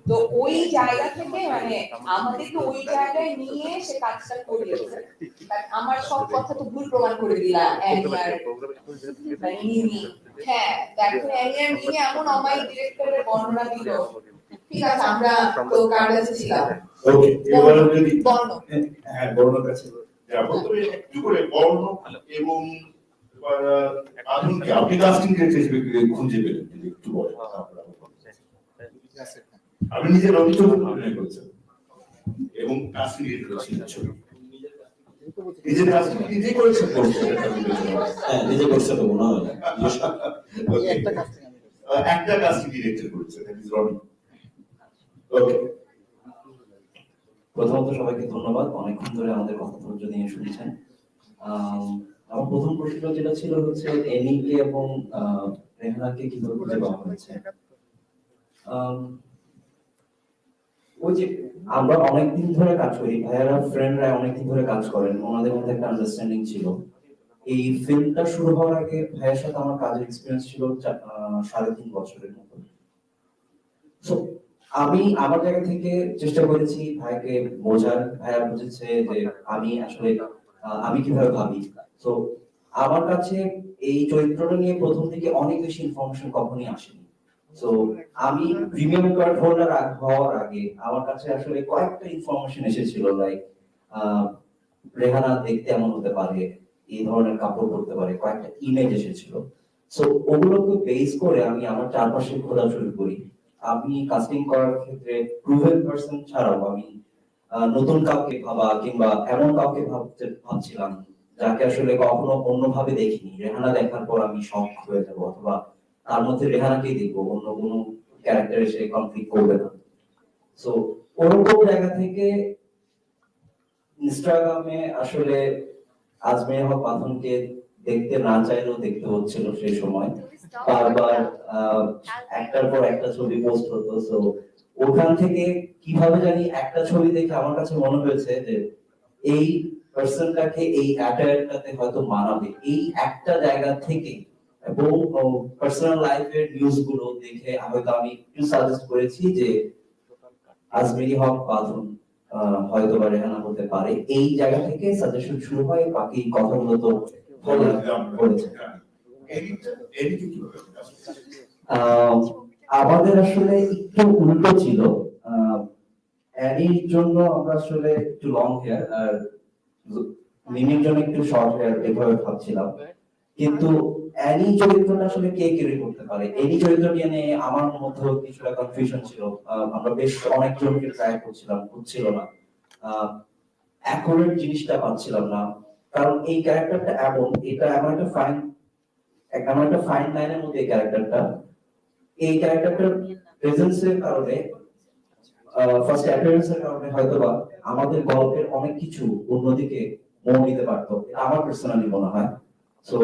তো ওই জায়গা থেকে মানে আমাদেরকে ওই জায়গায় নিয়ে সে কাজটা করিয়েছে। আমার সব কথা তো ভুল প্রমাণ করে দিলা অ্যানিয়ার মিমি। হ্যাঁ দেখো অ্যানিয়ার মিমি এমন অমায়িক ডিরেক্টরের বর্ণনা দিল। ঠিক আছে আমরা তো কার কাছে ছিলাম। ওকে এবার যদি বর্ণ হ্যাঁ বর্ণ কাছে যাবো তবে একটু করে বর্ণ এবং আধুনিক আপনি কাস্টিং ডিরেক্টর হিসেবে খুঁজে পেলেন যদি একটু বলেন। আপনি নিজের অভিযোগ অভিনয় করেছেন এবং কাস্টিং ডিরেক্টর ছিলেন ছবি নিজের কাস্টিং নিজে করেছেন হ্যাঁ নিজে করছে তো মনে হয় একটা কাস্টিং ডিরেক্টর করেছেন দ্যাট ইজ রনি। ওকে প্রথমত সবাইকে ধন্যবাদ, অনেকক্ষণ ধরে আমাদের কথা ধৈর্য নিয়ে শুনছেন। আমার প্রথম প্রশ্ন যেটা ছিল হচ্ছে এনিকে এবং রেহানাকে কিভাবে খুঁজে পাওয়া হয়েছে। ওই যে আমরা অনেকদিন ধরে কাজ করি, ভাইয়ারা ফ্রেন্ডরা অনেকদিন ধরে কাজ করেন, ওনাদের মধ্যে একটা আন্ডারস্ট্যান্ডিং ছিল। এই ফিল্মটা শুরু হওয়ার আগে ভাইয়ের সাথে আমার কাজের এক্সপিরিয়েন্স ছিল 3.5 বছরের মতো। আমি আমার জায়গা থেকে চেষ্টা করেছি ভাইকে বোঝার, ভাইয়া বুঝেছে যে আমি আসলে আমি কিভাবে ভাবি। তো আমার কাছে এই চরিত্রটা নিয়ে প্রথম থেকে অনেক বেশি ইনফরমেশন কখনই আসেনি। তো আমি প্রিমিয়াম কার্ড হোল্ডার হওয়ার আগে আমার কাছে আসলে কয়েকটা ইনফরমেশন এসেছিল, লাইক রেহানা দেখতে এমন হতে পারে, এই ধরনের কাপড় পরতে পারে, কয়েকটা ইমেজ এসেছিল। সো ওগুলোকে বেস করে আমি আমার চারপাশে খোঁজা শুরু করি। আমি কাস্টিং করার ক্ষেত্রে প্রুভেন পারসন ছাড়াও আমি নতুন কাউকে ভাবা কিংবা এমন কাউকে ভাবছিলাম যাকে আসলে কখনো অন্যভাবে দেখিনি। রেহানা দেখার পর আমি শক হয়ে যাবো, অথবা তার মধ্যে রেহানাকেই দেখবো, অন্য কোনো ক্যারেক্টার এসে কমপ্লিট করবে না। সো ওরকম জায়গা থেকে ইনস্টাগ্রামে আসলে আজমের হক পাথনকে দেখতে না চাইলেও দেখতে হচ্ছিল সেই সময়। বারবার একটার পর একটা ছবি পোস্ট হতো। সো ওখান থেকে কিভাবে জানি একটা ছবি দেখে আমার কাছে মনে হয়েছে যে এই পার্সনটাকে এই অ্যাটায়ারটাতে হয়তো মানাবে। এই একটা জায়গা থেকে এবং পার্সোনাল লাইফের নিউজ গুলো দেখে হয়তো আমি একটু সাজেস্ট করেছি যে আজমেরি হক পাথন হয়তো বা রেহানা হতে পারে। এই জায়গা থেকে সাজেশন শুরু হয়, বাকি কথাগুলো তো বলেছে। আমাদের আসলে একটু উল্টো ছিল। অ্যানির জন্য আমরা আসলে একটু লং হেয়ার আর মিমির জন্য একটু শর্ট হেয়ার এভাবে ভাবছিলাম, কিন্তু অ্যানি চরিত্রটা আসলে কে ক্যারি করতে পারে এই চরিত্র নিয়ে আমার মধ্যে কিছুটা কনফিউশন ছিল। আমরা বেশ অনেকজনকে ট্রাই করছিলাম, হচ্ছিল না, অ্যাকুরেট জিনিসটা পাচ্ছিলাম না। কারণ এই ক্যারেক্টারটা এমন, এটা এমন একটা ফাইন লাইনের মধ্যে এই ক্যারেক্টারটার প্রেজেন্সের কারণে, ফার্স্ট অ্যাপিয়ারেন্সের কারণে হয়তোবা আমাদের গল্পের অনেক কিছু অন্যদিকে মোড় নিতে পারতো, আমার পার্সোনালি মনে হয়। সো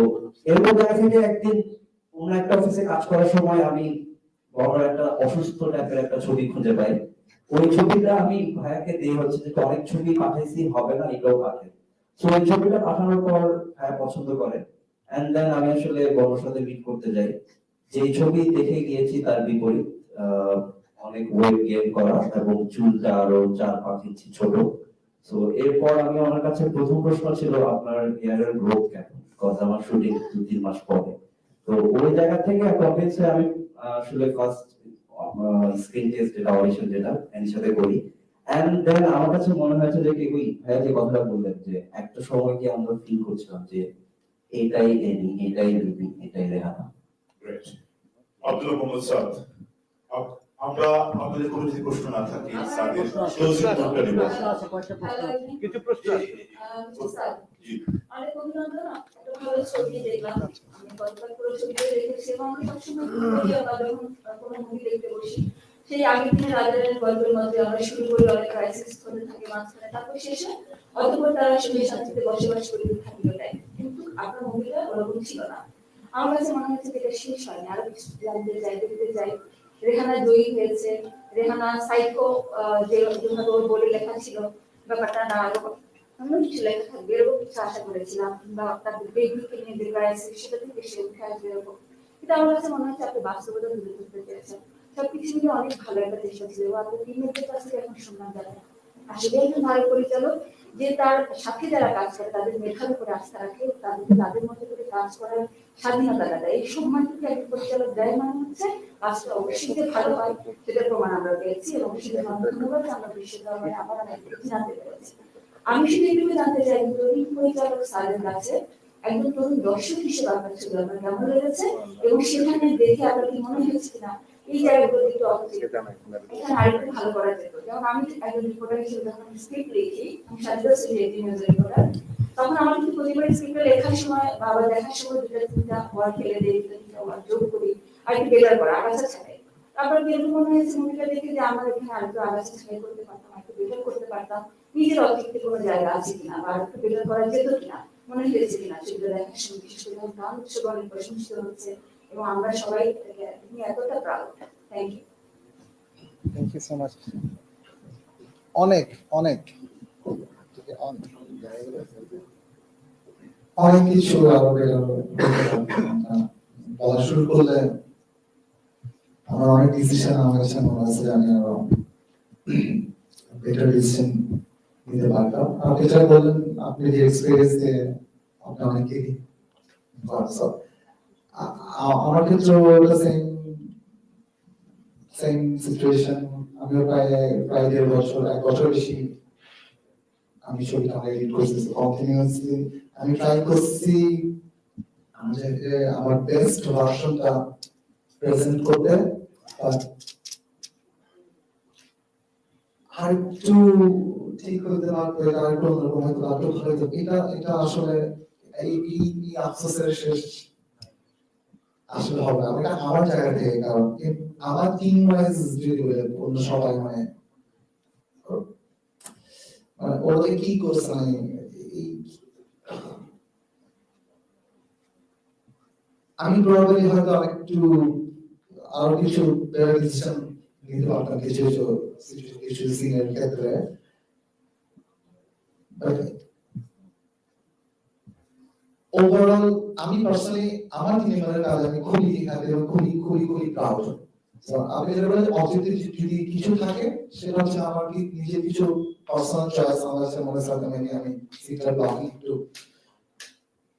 এরপর দেখা থেকে একদিন অন্য একটা অফিসে কাজ করার সময় আমি বড় একটা অসুস্থ টাইপের একটা ছবি খুঁজে পাই। ওই ছবিটা আমি ভাইয়াকে দিয়ে হচ্ছে যে অনেক ছবি পাঠাইছি, হবে না, এটাও পাঠাই। সো ওই ছবিটা পাঠানোর পর ভাইয়া পছন্দ করে, এন্ড দেন আমি আসলে বড়র সাথে মিট করতে যাই। যে ছবি দেখে গিয়েছি তার বিপরীত, অনেক ওয়েট গেইন করা এবং চুলটা আরো 4-5 ইঞ্চি ছোট। সো এরপর আমি আমার কাছে প্রথম প্রশ্ন ছিল আপনার হেয়ারের গ্রোথ কেমন, কজ আমার শুটিং 2-3 মাস পরে। তো ওই জায়গা থেকে কনভিন্স হয়ে আমি আসলে ফার্স্ট স্ক্রিন টেস্ট যেটা অডিশন যেটা এর সাথে করি, এন্ড দেন আমার কাছে মনে হয়েছে যে কি ওই ভাইয়া যে কথাটা বললেন যে একটা সময় কি আমরা ফিল করছিলাম যে এটাই এনি, এটাই রুবি, এটাই রেহানা। আব্দুল মোহাম্মদ সাদ, আমরা আপনাদের কোনো যদি প্রশ্ন না থাকে স্যারের ক্লোজিং নোটটা নেব। কিছু প্রশ্ন আছে? অনেক অভিনন্দন, একটা ভালো ছবি দেখলাম। আমি গতকাল পুরো ছবিটা দেখেছি এবং আমি সবসময় বলি আমরা যখন কোনো মুভি দেখতে বসি, সেই আগের দিনের রাজারের গল্পের মধ্যে আমরা শুরু করি, অনেক ক্রাইসিস চলতে থাকে মাঝখানে, তারপর শেষে অতঃপর তারা সুখে শান্তিতে বসবাস করে থাকবে, তাই। কিন্তু আপনার মুভিটা ওরকম ছিল না। আমার কাছে মনে হচ্ছে এটা শেষ হয়নি, আরো কিছু জানতে যাই, দেখতে যাই। রেহানা জয়ী হয়েছে, রেহানা সাইকো যেভাবে ওর বলে লেখা ছিল, ব্যাপারটা না আরো অন্য কিছু লেখা থাকবে এরকম কিছু আশা করেছিলাম, বা তার বেবিকে নিয়ে ক্রাইসিস সেটা থেকে সে উঠে আসবে এরকম। কিন্তু আমার কাছে মনে হচ্ছে আপনি বাস্তবতা তুলে ধরতে পেরেছেন। সবকিছু মিলে অনেক ভালো একটা চেষ্টা ছিল এবং আমাদের টিমের কাছ থেকে এখন সম্মান জানাই আসলে একজন ভালো পরিচালক যে তার সাথে যারা কাজ করে তাদের মেধার উপরে আস্থা রাখে তাদেরকে তাদের মতো করে কাজ করার স্বাধীনতাটা দেয় এই সম্মানটুকু একজন পরিচালক দেয় মানে হচ্ছে কাজটা অবশ্যই যে ভালো হয় সেটার প্রমাণ আমরা পেয়েছি এবং সেটার মাধ্যমে আমরা বিশ্ববিদ্যালয়ে আবার অনেক কিছু জানতে পেরেছি আমি শুধু এটুকু জানতে চাই তরুণ পরিচালক স্যারের কাছে একজন তরুণ দর্শক হিসেবে আপনার ছবি আপনার কেমন লেগেছে এবং সেখানে দেখে আপনার কি মনে হয়েছে কিনা এই জায়গাগুলো একটু এখানে আরেকটু ভালো করা যেত যেমন আমি একজন রিপোর্টার হিসেবে যখন স্ক্রিপ্ট লিখি আমি সাজিদা সিলেক্টিভ নিউজের রিপোর্টার তখন আমার কিন্তু প্রতিবার স্ক্রিপ্টে লেখার সময় বা আবার দেখার সময় দুটা তিনটা ওয়ার্ড ফেলে দিই দুটা তিনটা ওয়ার্ড যোগ করি আর একটু বেটার করা আগাছা ছাড়াই তারপর যেরকম মনে হয়েছে মুভিটা দেখে যে আমার এখানে আরেকটু আগাছা ছাড়াই করতে পারতাম একটু বেটার করতে পারতাম নিজের অতিরিক্ত কোনো জায়গা আছে কিনা বা একটু বেটার করা যেত কিনা মনে হয়েছে কিনা সেগুলো দেখার সময় বিশেষ করে গান উৎসব অনেক প্রশংসিত হচ্ছে এবং আমরা সবাই এতটা proud thank you thank you so much অনেক অনেক অনেক কিছু বলা শুরু করলে আমার অনেক ডিসিশন আমার কাছে মনে আছে আমি আরো বেটার ডিসিশন নিতে পারতাম আপনি যেটা বললেন আপনি যে এক্সপিরিয়েন্স দিয়ে আপনি অনেকেই আমার ক্ষেত্রে সেম সিচুয়েশন আমিও প্রায় 1.5 বছর 1 বছর বেশি আমি ছবিটা এডিট করছি কন্টিনিউয়াসলি আমি ট্রাই করছি আমার বেস্ট ভার্সনটা প্রেজেন্ট করতে আর একটু ঠিক হতে পারতো এটা আর একটু অন্যরকম হয়তো আরো ভালো হতো এটা আসলে এই আফসোসের শেষ আসলে হবে না আমার জায়গা থেকে কারণ আমার টিম ওয়াইজ যদি অন্য সবাই মানে ওরা কি করছে আমি প্রবাবলি হয়তো আরেকটু আরো কিছু ডিসিশন নিতে পারতাম কিছু কিছু সিনের ক্ষেত্রে ওভারঅল আমি পার্সোনালি আমার টিমের কাজ আমি খুবই হ্যাপি এবং খুবই খুবই খুবই প্রাউড আপনি যেটা বলেন অবজেক্টিভ যদি কিছু থাকে সেটা হচ্ছে আমার কি নিজের কিছু পার্সোনাল চয়েস আমার কাছে মনে হয় আমি সিটার ব্লকিং একটু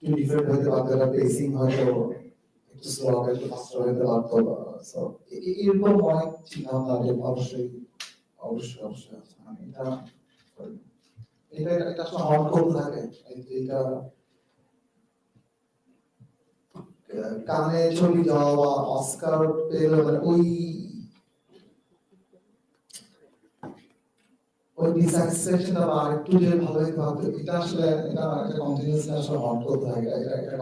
ডিফারেন্ট হতে পারতো এটা পেসিং হয়তো একটু স্লো হবে একটু ফাস্টার হতে পারতো সো এরকম অনেক চিন্তা ভাবনা অবশ্যই অবশ্যই অবশ্যই আমি এটা এটা আসলে হট করতে থাকে এটা কানে ছবি যাওয়া বা অস্কার পেলে মানে ওই ডিস্যাটিসফ্যাকশন বা একটু যে ভালো হতে হবে এটা আসলে এটা কন্টিনিউয়াসলি আসলে হট করতে থাকে এটা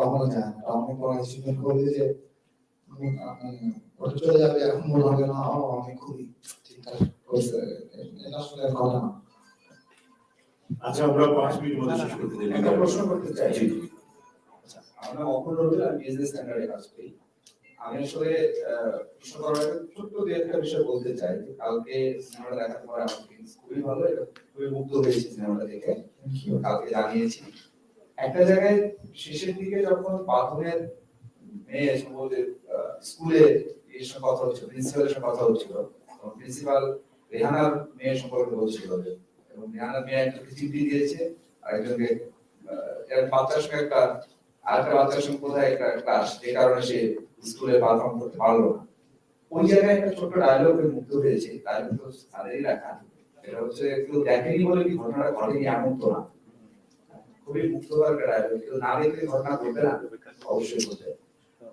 কখনো যায় না অনেক বড় অ্যাচিভমেন্ট করলে যে ওটা চলে যাবে এখন মনে হবে না অনেক খুবই ঠিকঠাক করছে এটা আসলে ঘটে না আচ্ছা আমরা 5 মিনিট মধ্যে শেষ করতে দিই একটা প্রশ্ন করতে চাই আমরা অপর রোডে বিজনেস স্ট্যান্ডার্ডে কাজ করি আমি আসলে প্রশ্ন করার আগে ছোট্ট দুই একটা বিষয় বলতে চাই যে কালকে সিনেমাটা দেখার পরে আমার খুবই ভালো এটা খুবই মুগ্ধ হয়েছি সিনেমাটা দেখে কালকে জানিয়েছি একটা জায়গায় শেষের দিকে যখন বাথরুমের মেয়ে সম্ভবত স্কুলে এর সঙ্গে কথা হচ্ছিল প্রিন্সিপালের সঙ্গে কথা হচ্ছিল প্রিন্সিপাল রেহানার মেয়ে সম্পর্কে বলছিল এবং রেহানার মেয়ে একজনকে চিঠি দিয়েছে আর একজনকে বাচ্চার সঙ্গে আরেকটা বাচ্চার সঙ্গে কোথায় একটা ক্লাস যে কারণে সে স্কুলে পারফর্ম করতে পারলো না ওই জায়গায় একটা ছোট্ট ডায়লগে মুগ্ধ হয়েছে ডায়লগ তো স্যারেরই লেখা এটা হচ্ছে কেউ দেখেনি বলে কি ঘটনাটা ঘটেনি এমন তো না খুবই মুগ্ধকর একটা ডায়লগ কেউ না দেখলে ঘটনা ঘটবে না অবশ্যই ঘটবে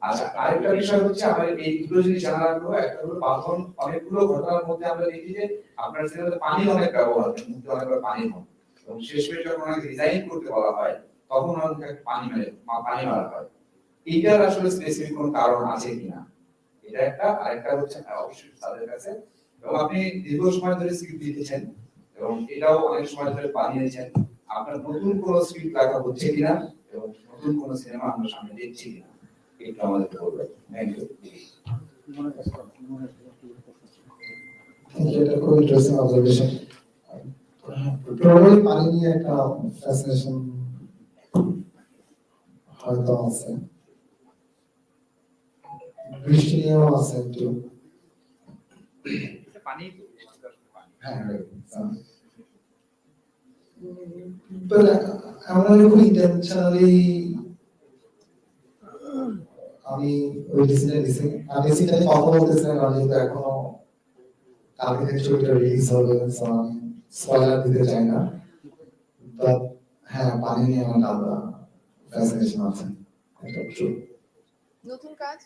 আচ্ছা আরেকটা বিষয় হচ্ছে আমার এই দুটো জিনিস জানার আগ্রহ একটা হলো বাঁধন অনেকগুলো ঘটনার মধ্যে আমরা দেখি যে আপনার সিনেমাতে পানি অনেক ব্যবহার হয় মুখে অনেকবার পানি হয় এবং শেষমেশ যখন অনেক ডিজাইন করতে বলা হয় তখন অনেক পানি মারা হয় এইটার আসলে স্পেসিফিক কোনো কারণ আছে কিনা এটা একটা আরেকটা হচ্ছে অবশ্যই তাদের কাছে এবং আপনি দীর্ঘ সময় ধরে স্ক্রিপ্ট লিখেছেন এবং এটাও অনেক সময় ধরে বানিয়েছেন আপনার নতুন কোনো স্ক্রিপ্ট লেখা হচ্ছে কিনা এবং নতুন কোনো সিনেমা আমরা সামনে দেখছি কিনা একটু আমাদেরকে বলবেন থ্যাংক ইউ এটা খুব ইন্টারেস্টিং অবজারভেশন প্রবাবলি পানি নিয়ে একটা ফ্যাসিনেশন হয়তো আছে বৃষ্টি নিয়েও আছে একটু পানি হ্যাঁ but আমরা যখন ইন্টেনশনালি আমি ওই ডিসিশন নিছি আমি সেটা কথা বলতেছিলাম কারণ যেহেতু এখনো কালকে থেকে ছবিটা রিলিজ হবে সো আমি স্পয়লার দিতে চাই না বাট হ্যাঁ পানি নিয়ে আমার আলাদা ফ্যাসিনেশন আছে এটা ট্রু নতুন কাজ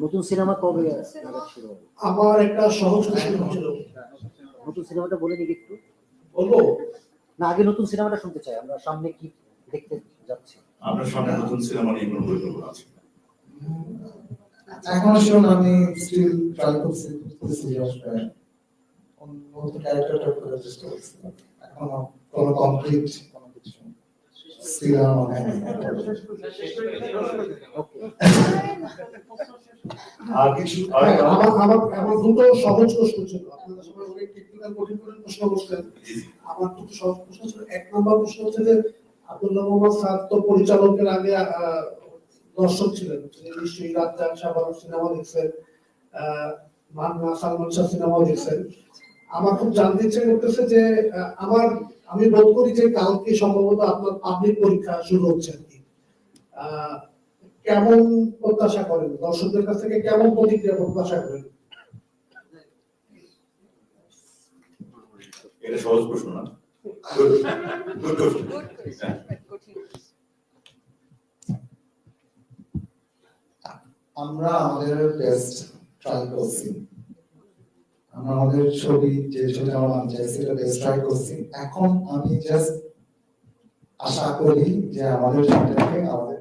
নতুন সিনেমা কবে নাগাদ শুরু হবে? আমার একটা সহজ প্রশ্ন ছিল নতুন সিনেমাটা বলে দিই একটু বলবো না আগে নতুন সিনেমাটা শুনতে চাই আমরা সামনে কি দেখতে যাচ্ছি আপনার সামনে নতুন সিনেমা নিয়ে কোনো পরিকল্পনা আছে এখনো শুনুন আমি স্টিল ট্রাই করছি আসলে নতুন ক্যারেক্টারটা করার চেষ্টা করছি এখনো কোনো কমপ্লিট কোনো কিছু স্টিল আমার আর কিছু আমার দুটো সহজ প্রশ্ন ছিল আপনারা সবাই অনেক টেকনিক্যাল কঠিন প্রশ্ন করছেন আমার দুটো সহজ প্রশ্ন ছিল এক নম্বর প্রশ্ন হচ্ছে যে আব্দুল্লাহ মোহাম্মদ সাদ তো পরিচালকের আগে দর্শক ছিলেন নিশ্চয়ই রাজ্জাক শাহবাগ সিনেমা দেখছেন মান্না সালমান শাহ সিনেমাও দেখছেন আমার খুব জানতে ইচ্ছে করতেছে যে আমি বোধ করি যে কালকে সম্ভবত আপনার পাবলিক পরীক্ষা শুরু হচ্ছে আর কি কেমন প্রত্যাশা করেন দর্শকদের কাছ থেকে কেমন প্রতিক্রিয়া প্রত্যাশা করেন এটা সহজ প্রশ্ন না আমরা আমাদের বেস্ট ট্রাই করছি আমরা আমাদের ছবি যে ছবি আমরা বানাতে চাইছি এটা বেস্ট ট্রাই করছি এখন আমি জাস্ট আশা করি যে আমাদের ছবিটাকে আমাদের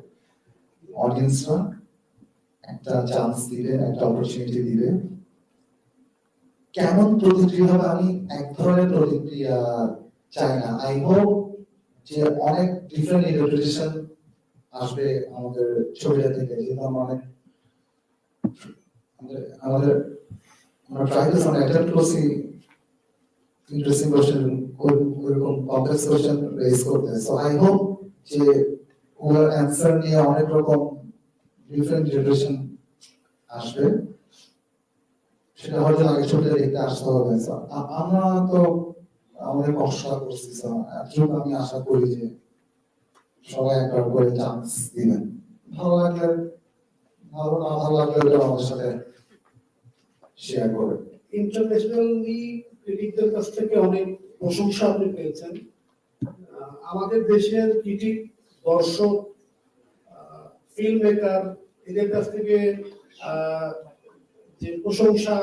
অডিয়েন্সরা একটা চান্স দিবে একটা অপরচুনিটি দিবে কেমন প্রতিক্রিয়া হবে আমি এক ধরনের প্রতিক্রিয়া চাই না আই হোপ যে অনেক ডিফারেন্ট ইন্টারপ্রিটেশন আসবে আমাদের ছবিটা থেকে যেহেতু আমরা অনেক আমাদের আমরা ট্রাই করছি আমরা অ্যাটেম্প্ট করছি ইন্টারেস্টিং কোশ্চেন ওইরকম কমপ্লেক্স কোশ্চেন রেজ করতে সো আই হোপ যে ওর অ্যান্সার নিয়ে অনেক রকম ডিফারেন্ট জেনারেশন আসবে সেটা হয়তো আগে ছবিটা দেখতে আসতে হবে আমরা তো আমাদের কষ্ট করছি এতটুকু আমি আশা করি যে সবাই একবার করে চান্স দিবেন ভালো লাগলে ভালো না ভালো লাগলে ওটা আমাদের সাথে শেয়ার করবেন ইন্টারন্যাশনালি ক্রিটিকদের কাছ থেকে অনেক প্রশংসা আপনি পেয়েছেন আমাদের দেশের ক্রিটিক দর্শক ফিল্ম মেকার এদের কাছ থেকে যে প্রশংসা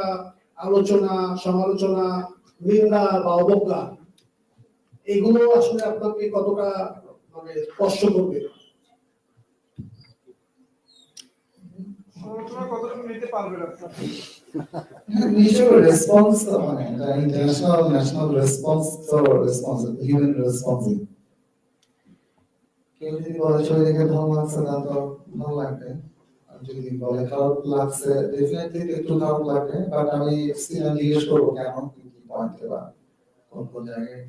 আলোচনা সমালোচনা নিন্দা বা অবজ্ঞা এগুলো আসলে আপনাকে কতটা মানে স্পর্শ করবে নিশ্চয় রেসপন্স মানে ইন্টারন্যাশনাল ন্যাশনাল রেসপন্স তো রেসপন্স হিউম্যান রেসপন্স কেউ যদি বলে ছবি দেখে ভালো লাগছে না তো ভালো লাগবে আর যদি বলে খারাপ লাগছে ডেফিনেটলি একটু খারাপ লাগবে বাট আমি স্টিল জিজ্ঞেস করবো কেমন কি পয়েন্টে বা কোন কোন জায়গায়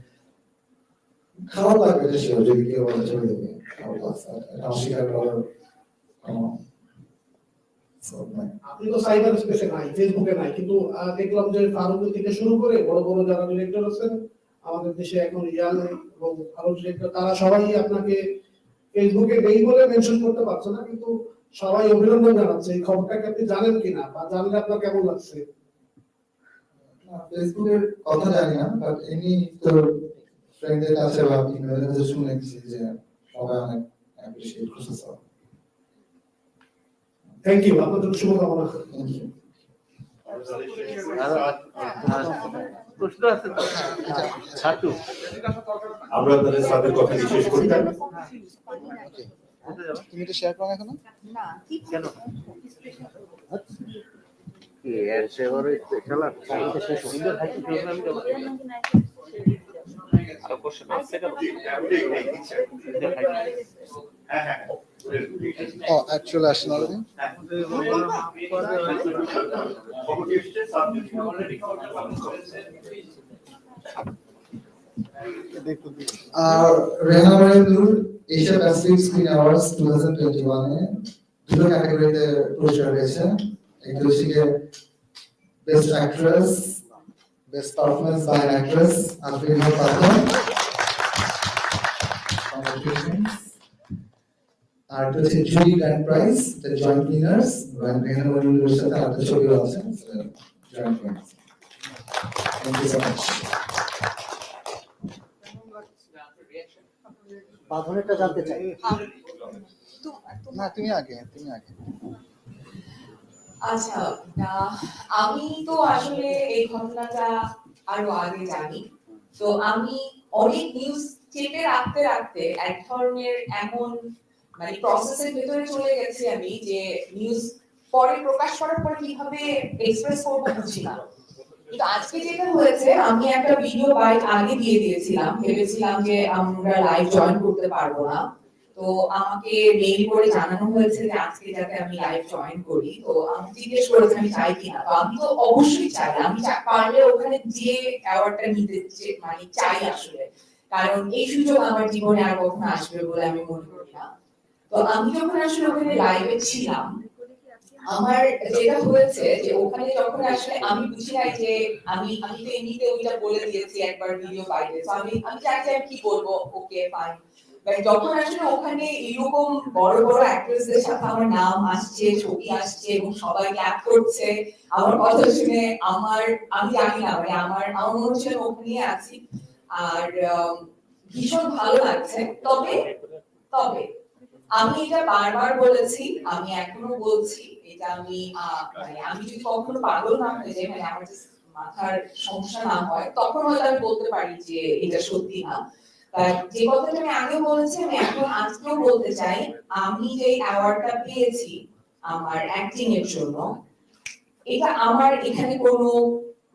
খারাপ লাগবে যে সে যদি কেউ বলে ছবি দেখে খারাপ লাগছে এটা অস্বীকার করার কোনো আপনি তো সাইবার স্পেসে নাই ফেসবুকে নাই কিন্তু দেখলাম যে ফারুক থেকে শুরু করে বড় বড় যারা ডিরেক্টর আছেন আমাদের দেশে এখন ইয়াং এবং আরো ডিরেক্টর তারা সবাই আপনাকে ফেসবুকে নেই বলে মেনশন করতে পারছে না কিন্তু সবাই অভিনন্দন জানাচ্ছে এই খবরটাকে আপনি জানেন কিনা বা জানলে আপনার কেমন লাগছে ফেসবুকের কথা জানি না বাট এমনি তো ফ্রেন্ডদের কাছে বা ইমেলের কাছে শুনেছি যে সবাই অনেক অ্যাপ্রিশিয়েট করছে থ্যাংক ইউ আপনাদের শুভকামনা প্রশ্ন আছে ছাটু আমরা তাদের সাথে কথা শেষ করি তুমি তো শেয়ার করো এখনো না কেন কি এর সেভারে স্পেশাল আর এটা শেষ সুন্দর হাই প্রোগ্রাম আরো কোশ্চেন আছে কেন হ্যাঁ হ্যাঁ Oh, actual nationality? Rehan Amarendra Asia Pacific Screen Awards 2021 দুটো ক্যাটাগরিতে পুরস্কার পেয়েছে। একটি হচ্ছে Best Actress, Best Performance by an Actress, Afrina Patel. Congratulations. আর এটা হচ্ছে jury grand prize, the joint winners, Rehana মনিরের সাথে আপনার ছবিও আছে, joint winners. Thank you so much. বাঁধনেরটা জানতে চাই। না তুমি আগে। আচ্ছা, আমি তো আসলে এই ঘটনাটা আরো আগে জানি। তো আমি অনেক নিউজ চেপে রাখতে রাখতে এক ধরনের এমন মানে প্রসেসের ভেতরে চলে গেছি আমি, যে নিউজ পরে প্রকাশ করার পর কিভাবে এক্সপ্রেস করবো বুঝি না। কিন্তু আজকে যেটা হয়েছে, আমি একটা ভিডিও বাইট আগে দিয়ে দিয়েছিলাম, ভেবেছিলাম যে আমরা লাইভ জয়েন করতে পারবো না। তো আমাকে মেইল করে জানানো হয়েছে যে আজকে যাতে আমি লাইভ জয়েন করি। তো আমি জিজ্ঞেস করেছি আমি চাই কিনা। তো আমি তো অবশ্যই চাই, আমি পারলে ওখানে যে অ্যাওয়ার্ডটা নিতে মানে চাই আসলে, কারণ এই সুযোগ আমার জীবনে আর কখনো আসবে বলে আমি মনে করি না। তো আমি যখন আসলে ওখানে লাইভে ছিলাম, আমার যেটা হয়েছে যে ওখানে যখন আসলে আমি বুঝি নাই যে আমি তো এমনিতে ওইটা বলে দিয়েছি একবার ভিডিও বাইরে। তো আমি চাই যে আমি কি বলবো, ওকে ফাইন। বাট যখন আসলে ওখানে এরকম বড় বড় অ্যাক্ট্রেসদের সাথে আমার নাম আসছে, ছবি আসছে এবং সবাই ক্ল্যাপ করছে আমার কথা শুনে, আমি জানি না মানে আমার মনে হচ্ছে ওখানে আছি। আর ভীষণ ভালো লাগছে। তবে আমি এটা বারবার বলেছি, আমি এখনো বলছি, এটা আমি যদি কখনো পাগল না হয়ে যাই, মানে আমার মাথার সমস্যা না হয়, তখন হয়তো আমি বলতে পারি যে এটা সত্যি না। যে কথাটা আমি আগে বলেছি, আমি এখন আজকেও বলতে চাই, আমি যে অ্যাওয়ার্ডটা পেয়েছি আমার অ্যাক্টিং এর জন্য, এটা আমার এখানে কোনো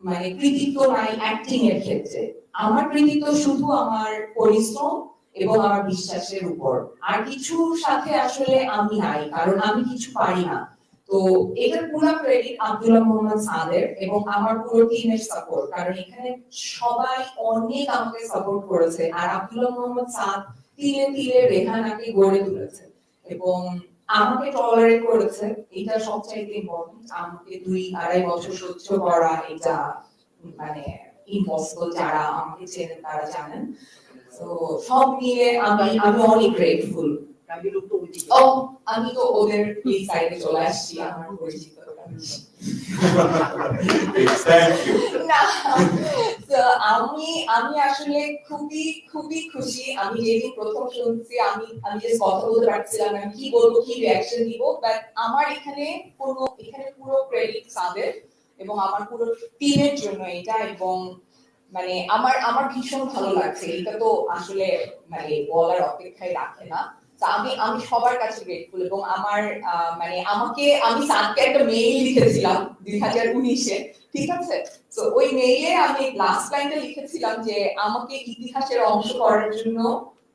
মানে কৃতিত্ব নাই অ্যাক্টিং এর ক্ষেত্রে। আমার কৃতিত্ব শুধু আমার পরিশ্রম এবং আমার বিশ্বাসের উপর, আর কিছুর সাথে আসলে আমি নাই, কারণ আমি কিছু পারি না। তো এটার পুরো ক্রেডিট আব্দুল্লাহ মোহাম্মদ সাদের এবং আমার পুরো টিমের সাপোর্ট, কারণ এখানে সবাই অনেক আমাকে সাপোর্ট করেছে। আর আব্দুল্লাহ মোহাম্মদ সাদ তিলে তিলে রেহানাকে গড়ে তুলেছে এবং আমাকে টলারেট করেছে। এটা সবচাইতে ইম্পর্টেন্ট। আমাকে 2-2.5 বছর সহ্য করা, এটা মানে ইম্পসিবল। যারা আমাকে চেনেন তারা জানেন। তো সব মিলে আমি অনেক গ্রেটফুল। আমি তো ওদের এই সাইডে চলে আসছি, আমার পরিচিত আমি আসলে খুবই খুশি। আমি যেদিন প্রথম শুনছি, আমি জাস্ট কথা বলতে পারছিলাম না, কি বলবো, কি রিঅ্যাকশন দিব। বাট আমার এখানে পুরো ক্রেডিট সাদের এবং আমার পুরো টিমের জন্য এটা। এবং মানে আমার ভীষণ ভালো লাগছে। এটা তো আসলে মানে বলার অপেক্ষায় রাখে না। আমি সবার কাছে গ্রেটফুল। এবং আমার মানে আমি সাদকে একটা মেইল লিখেছিলাম 2019-এ, ঠিক আছে? তো ওই মেইলে আমি লাস্ট লাইনটা লিখেছিলাম যে আমাকে ইতিহাসের অংশ করার জন্য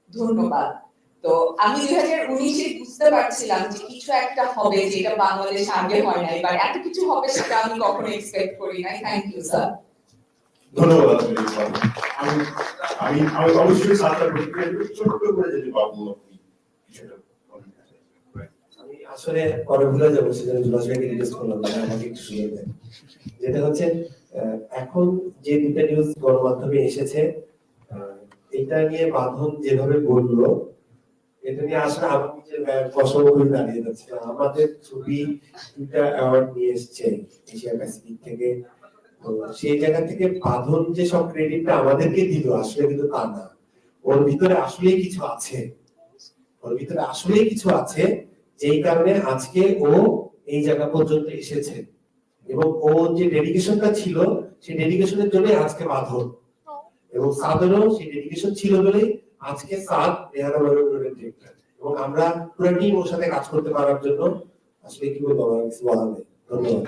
ধন্যবাদ। তো আমি 2019-এ বুঝতে পারছিলাম যে কিছু একটা হবে যেটা বাংলাদেশ আগে হয় নাই, বা এত কিছু হবে সেটা আমি কখনো এক্সপেক্ট করি নাই। Thank you sir. ধন্যবাদ। আমি অবশ্যই সাতটা প্রতিক্রিয়া ছোট্ট করে যদি বাবু আপনি কিছুটা আমি আসলে পরে ভুলে যাবো, সেজন্য জুলাস ভাইকে রিকোয়েস্ট করলাম আমাকে একটু সুযোগ দেন। যেটা হচ্ছে এখন যে দুটা নিউজ গণমাধ্যমে এসেছে, এটা নিয়ে বাঁধন যেভাবে বললো, এটা নিয়ে আসলে আমি যে কসম করে দাঁড়িয়ে যাচ্ছি। আমাদের ছবি 2টা অ্যাওয়ার্ড নিয়ে এসছে এশিয়া প্যাসিফিক থেকে। তো সেই জায়গা থেকে বাঁধন যে সব ক্রেডিটটা আমাদেরকে দিল, আসলে কিন্তু তা না। ওর ভিতরে আসলেই কিছু আছে, যেই কারণে আজকে ও এই জায়গা পর্যন্ত এসেছে। এবং ও যে ডেডিকেশনটা ছিল, সেই ডেডিকেশনের জন্য আজকে বাঁধন, এবং সাদেরও সেই ডেডিকেশন ছিল বলেই আজকে সাদ রেহানা মনিরের ডিরেক্টর। এবং আমরা পুরো টিম ওর সাথে কাজ করতে পারার জন্য আসলে কি বলবো, আমার কিছু বলার নেই। ধন্যবাদ।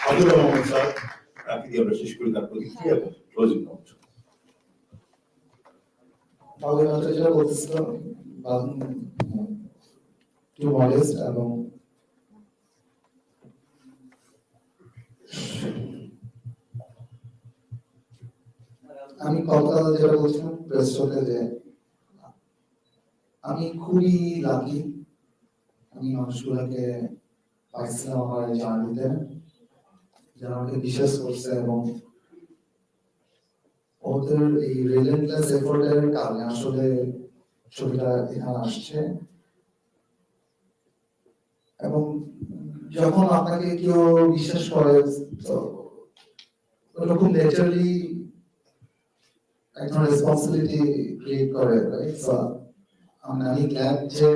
আব্দুল্লাহ মোহাম্মদ স্যার, আপনি দিয়ে আমরা শেষ করি, তার প্রতিক্রিয়া এবং ক্লোজিং নোট। তাহলে মাত্র যেটা বলতেছিলাম, টু মডেস্ট এবং আমি কলকাতা যেটা বলছিলাম প্রেস শোতে, যে আমি খুবই লাকি। আমি মানুষগুলোকে পাইছিলাম আমার জার্নিতে, যারা আমাকে বিশ্বাস করছে এবং ওদের এই রিলেন্টলেস এফোর্টের কারণে আসলে ছবিটা এখানে আসছে। এবং যখন আপনাকে কেউ বিশ্বাস করে তো ওটা খুব ন্যাচারালি একটা রেসপন্সিবিলিটি ক্রিয়েট করে, রাইট? সো আমি গ্ল্যাড যে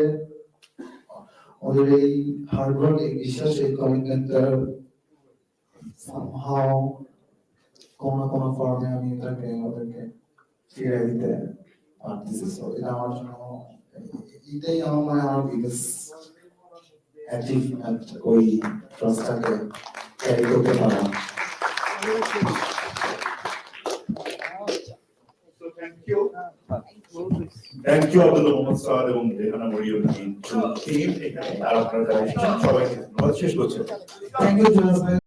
ওদের এই হার্ডওয়ার্ক, এই বিশ্বাস, এই কমিটমেন্টটা somehow কোনো না কোনো ফর্মে আমি এটাকে ওদেরকে ফিরে দিতে পারতেছি। সো এটা আমার জন্য এটাই আমার বিগেস্ট অ্যাচিভমেন্ট, ওই ট্রাস্টটাকে ক্যারি করতে পারা। থ্যাংক ইউ আব্দুল মোহাম্মদ সাদ এবং রেহানা মরিয়ম টিম এখানে আর আপনারা যারা এসেছেন সবাইকে ধন্যবাদ। শেষ করছেন। থ্যাংক ইউ জুনাস ভাই।